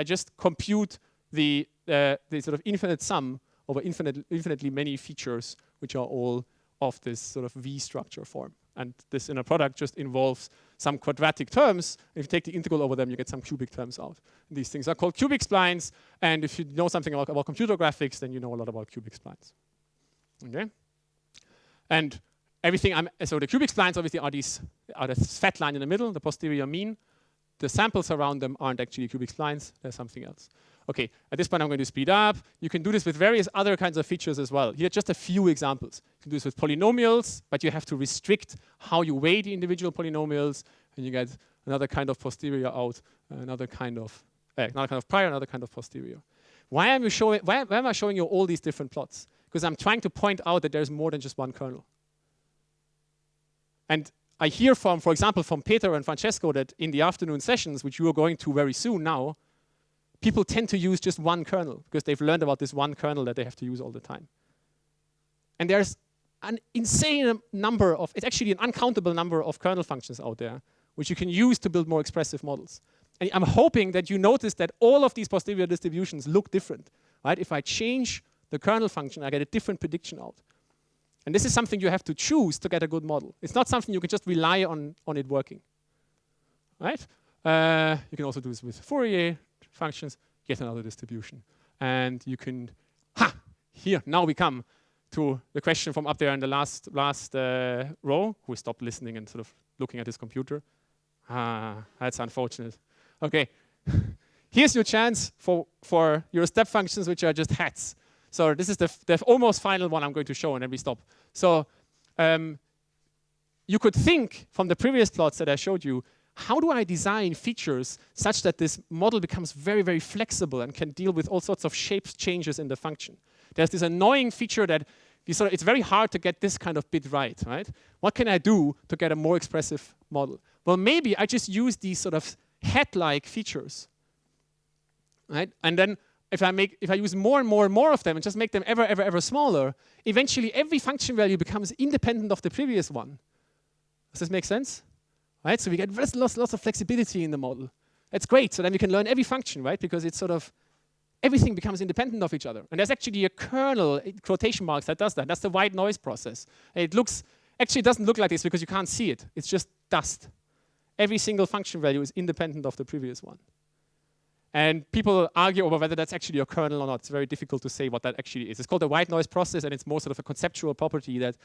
just compute the sort of infinite sum over infinitely many features, which are all of this sort of V structure form. And this inner product just involves some quadratic terms. If you take the integral over them, you get some cubic terms out. And these things are called cubic splines. And if you know something about computer graphics, then you know a lot about cubic splines. Okay? And everything, so the cubic splines obviously are the fat line in the middle, the posterior mean. The samples around them aren't actually cubic splines, they're something else. Okay, at this point I'm going to speed up. You can do this with various other kinds of features as well. Here are just a few examples. You can do this with polynomials, but you have to restrict how you weigh the individual polynomials, and you get another kind of posterior out, another kind of prior, another kind of posterior. Why am I showing you all these different plots? Because I'm trying to point out that there's more than just one kernel. And I hear from, for example, from Peter and Francesco that in the afternoon sessions, which you are going to very soon now, people tend to use just one kernel because they've learned about this one kernel that they have to use all the time. And there's an insane number of, it's actually an uncountable number of kernel functions out there, which you can use to build more expressive models. And I'm hoping that you notice that all of these posterior distributions look different, right? If I change the kernel function, I get a different prediction out. And this is something you have to choose to get a good model. It's not something you can just rely on it working, right? You can also do this with Fourier functions, get another distribution. And you can, here, now we come to the question from up there in the last row, who stopped listening and sort of looking at his computer. That's unfortunate. Okay, here's your chance for your step functions, which are just hats. So this is the almost final one I'm going to show, and then we stop. So you could think from the previous plots that I showed you, how do I design features such that this model becomes very, very flexible and can deal with all sorts of shape changes in the function? There's this annoying feature that it's very hard to get this kind of bit right? What can I do to get a more expressive model? Well, maybe I just use these sort of hat-like features, right? And then if I use more and more and more of them and just make them ever smaller, eventually every function value becomes independent of the previous one. Does this make sense? Right? So we get lots of flexibility in the model. That's great. So then we can learn every function, right? Because it's sort of everything becomes independent of each other. And there's actually a kernel, quotation marks, that does that. That's the white noise process. And it doesn't look like this because you can't see it. It's just dust. Every single function value is independent of the previous one. And people argue over whether that's actually a kernel or not. It's very difficult to say what that actually is. It's called the white noise process, and it's more sort of a conceptual property that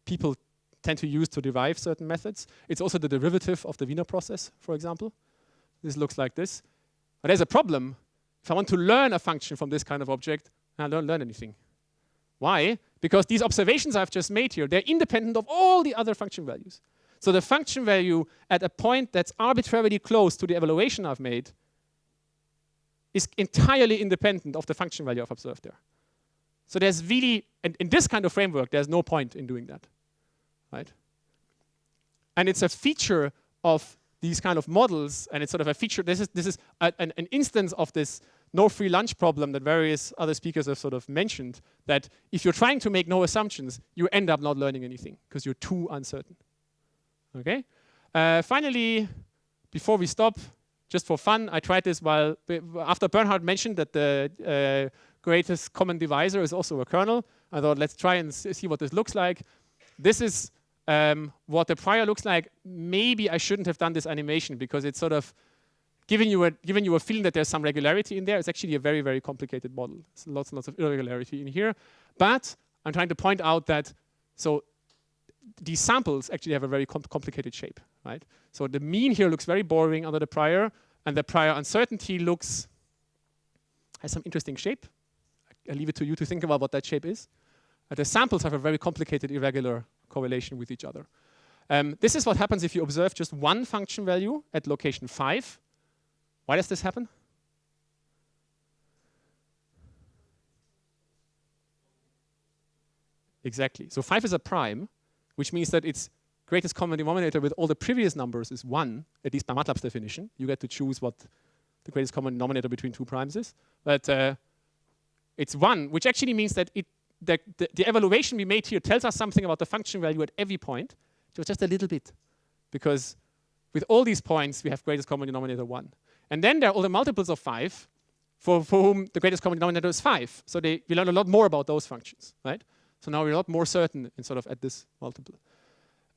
people tend to use to derive certain methods. It's also the derivative of the Wiener process, for example. This looks like this. But there's a problem. If I want to learn a function from this kind of object, I don't learn anything. Why? Because these observations I've just made here, they're independent of all the other function values. So the function value at a point that's arbitrarily close to the evaluation I've made is entirely independent of the function value I've observed there. So there's really, in this kind of framework, there's no point in doing that, right? And it's a feature of these kind of models, and it's sort of a feature, this is an instance of this no free lunch problem that various other speakers have sort of mentioned, that if you're trying to make no assumptions, you end up not learning anything because you're too uncertain, okay? Finally, before we stop, just for fun, I tried this after Bernhard mentioned that the greatest common divisor is also a kernel. I thought, let's try and see what this looks like. This is what the prior looks like. Maybe I shouldn't have done this animation because it's sort of giving you a feeling that there's some regularity in there. It's actually a very, very complicated model. There's lots and lots of irregularity in here. But I'm trying to point out that these samples actually have a very complicated shape, right? So the mean here looks very boring under the prior, and the prior uncertainty has some interesting shape. I leave it to you to think about what that shape is. The samples have a very complicated irregular correlation with each other. This is what happens if you observe just one function value at location 5. Why does this happen? Exactly. So 5 is a prime, which means that its greatest common denominator with all the previous numbers is 1, at least by MATLAB's definition. You get to choose what the greatest common denominator between two primes is. But it's 1, which actually means that the evaluation we made here tells us something about the function value at every point, just a little bit. Because with all these points, we have greatest common denominator 1. And then there are all the multiples of 5 for whom the greatest common denominator is 5. So we learn a lot more about those functions, right? So now we're a lot more certain in sort of at this multiple.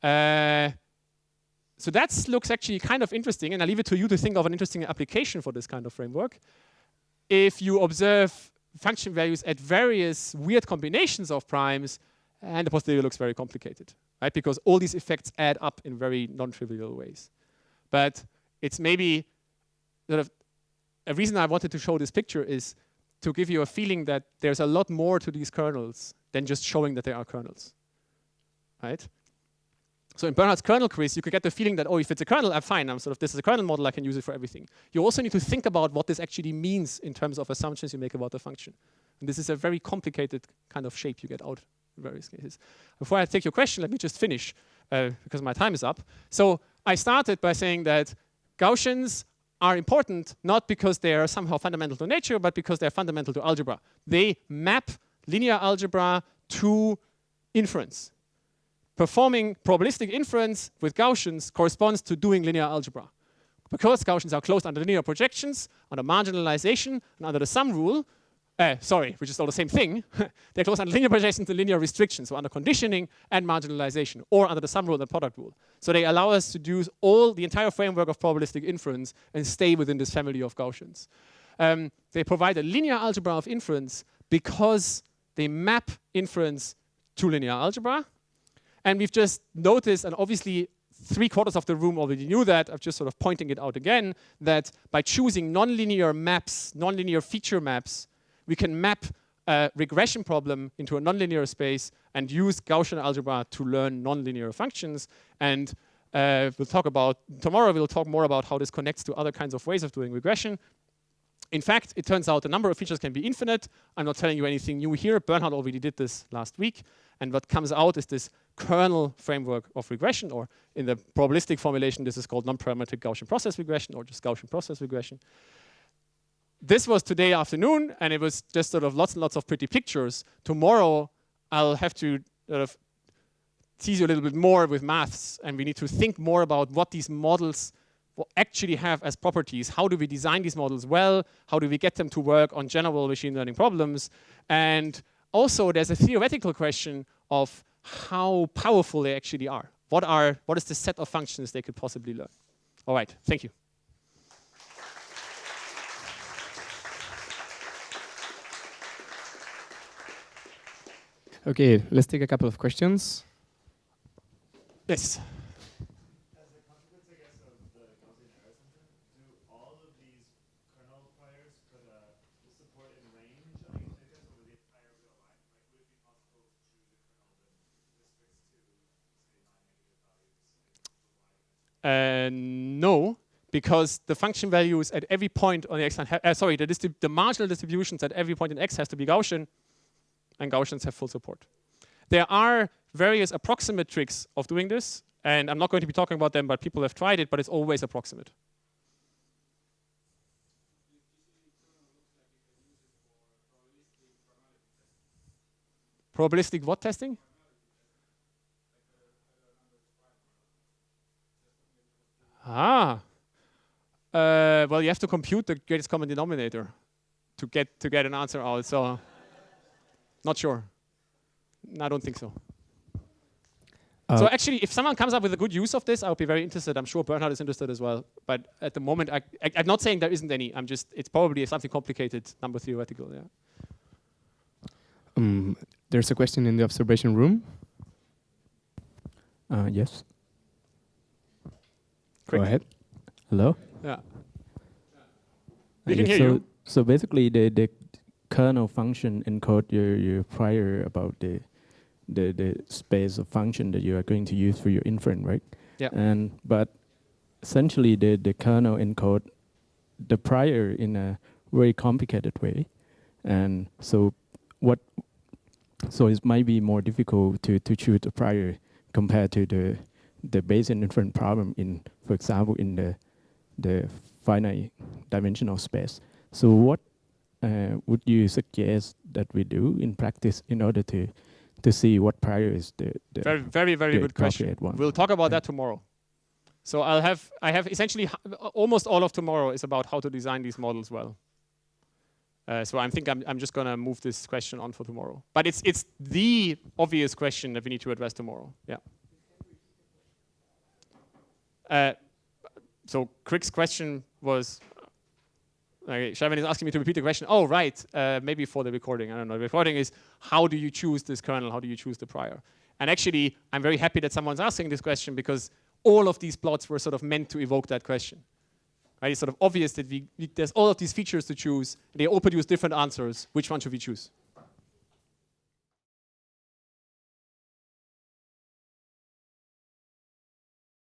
So that looks actually kind of interesting, and I leave it to you to think of an interesting application for this kind of framework. If you observe function values at various weird combinations of primes, and the posterior looks very complicated, right? Because all these effects add up in very non-trivial ways. But it's maybe sort of a reason I wanted to show this picture is to give you a feeling that there's a lot more to these kernels than just showing that they are kernels, right? So in Bernhard's kernel quiz, you could get the feeling that, oh, if it's a kernel, I'm fine. This is a kernel model, I can use it for everything. You also need to think about what this actually means in terms of assumptions you make about the function. And this is a very complicated kind of shape you get out in various cases. Before I take your question, let me just finish, because my time is up. So I started by saying that Gaussians are important, not because they are somehow fundamental to nature, but because they're fundamental to algebra. They map linear algebra to inference. Performing probabilistic inference with Gaussians corresponds to doing linear algebra. Because Gaussians are closed under linear projections, under marginalization, and under the sum rule, which is all the same thing, they're closed under linear projections and linear restrictions, so under conditioning and marginalization, or under the sum rule and the product rule. So they allow us to use the entire framework of probabilistic inference and stay within this family of Gaussians. They provide a linear algebra of inference because they map inference to linear algebra. And we've just noticed, and obviously 3/4 of the room already knew that, I'm just sort of pointing it out again, that by choosing nonlinear maps, nonlinear feature maps, we can map a regression problem into a nonlinear space and use Gaussian algebra to learn nonlinear functions. And tomorrow we'll talk more about how this connects to other kinds of ways of doing regression. In fact, it turns out the number of features can be infinite. I'm not telling you anything new here. Bernhard already did this last week. And what comes out is this kernel framework of regression, or in the probabilistic formulation, this is called non-parametric Gaussian process regression, or just Gaussian process regression. This was today afternoon, and it was just sort of lots and lots of pretty pictures. Tomorrow, I'll have to sort of tease you a little bit more with maths, and we need to think more about what these models actually have as properties. How do we design these models well? How do we get them to work on general machine learning problems? And also, there's a theoretical question of how powerful they actually are. What is the set of functions they could possibly learn? All right, thank you. Okay, let's take a couple of questions. Yes. As a consequence, I guess, of the Gaussian error assumption, do all of these kernel players put support in range on each index over the entire real line? Like, would it be possible to choose a kernel that restricts to, say, non-negative values? No, because the function values at every point on the x line, the marginal distributions at every point in x has to be Gaussian, and Gaussians have full support. There are various approximate tricks of doing this, and I'm not going to be talking about them, but people have tried it, but it's always approximate. Probabilistic what testing? Well, you have to compute the greatest common denominator to get an answer out, so not sure. I don't think so. So actually, if someone comes up with a good use of this, I would be very interested. I'm sure Bernhard is interested as well. But at the moment, I'm not saying there isn't any. It's probably something complicated, number theoretical, yeah. There's a question in the observation room. Yes. Quick. Go ahead. Hello? Yeah. We can hear you. So basically, the kernel function encode your prior about the space of function that you are going to use for your inference, right? Yeah. But essentially, the kernel encode the prior in a very complicated way. And so So it might be more difficult to choose a prior compared to the Bayesian inference problem in, for example, in the finite dimensional space. So what would you suggest that we do in practice in order to see what prior is the very the good question. appropriate one? We'll talk about that tomorrow. So I have essentially almost all of tomorrow is about how to design these models well. So I think I'm just gonna move this question on for tomorrow. But it's the obvious question that we need to address tomorrow. Yeah. So Crick's question was, Sherman is asking me to repeat the question. Oh, right, maybe for the recording, I don't know. The recording is, how do you choose this kernel? How do you choose the prior? And actually, I'm very happy that someone's asking this question because all of these plots were sort of meant to evoke that question. Right? It's sort of obvious that there's all of these features to choose. They all produce different answers. Which one should we choose?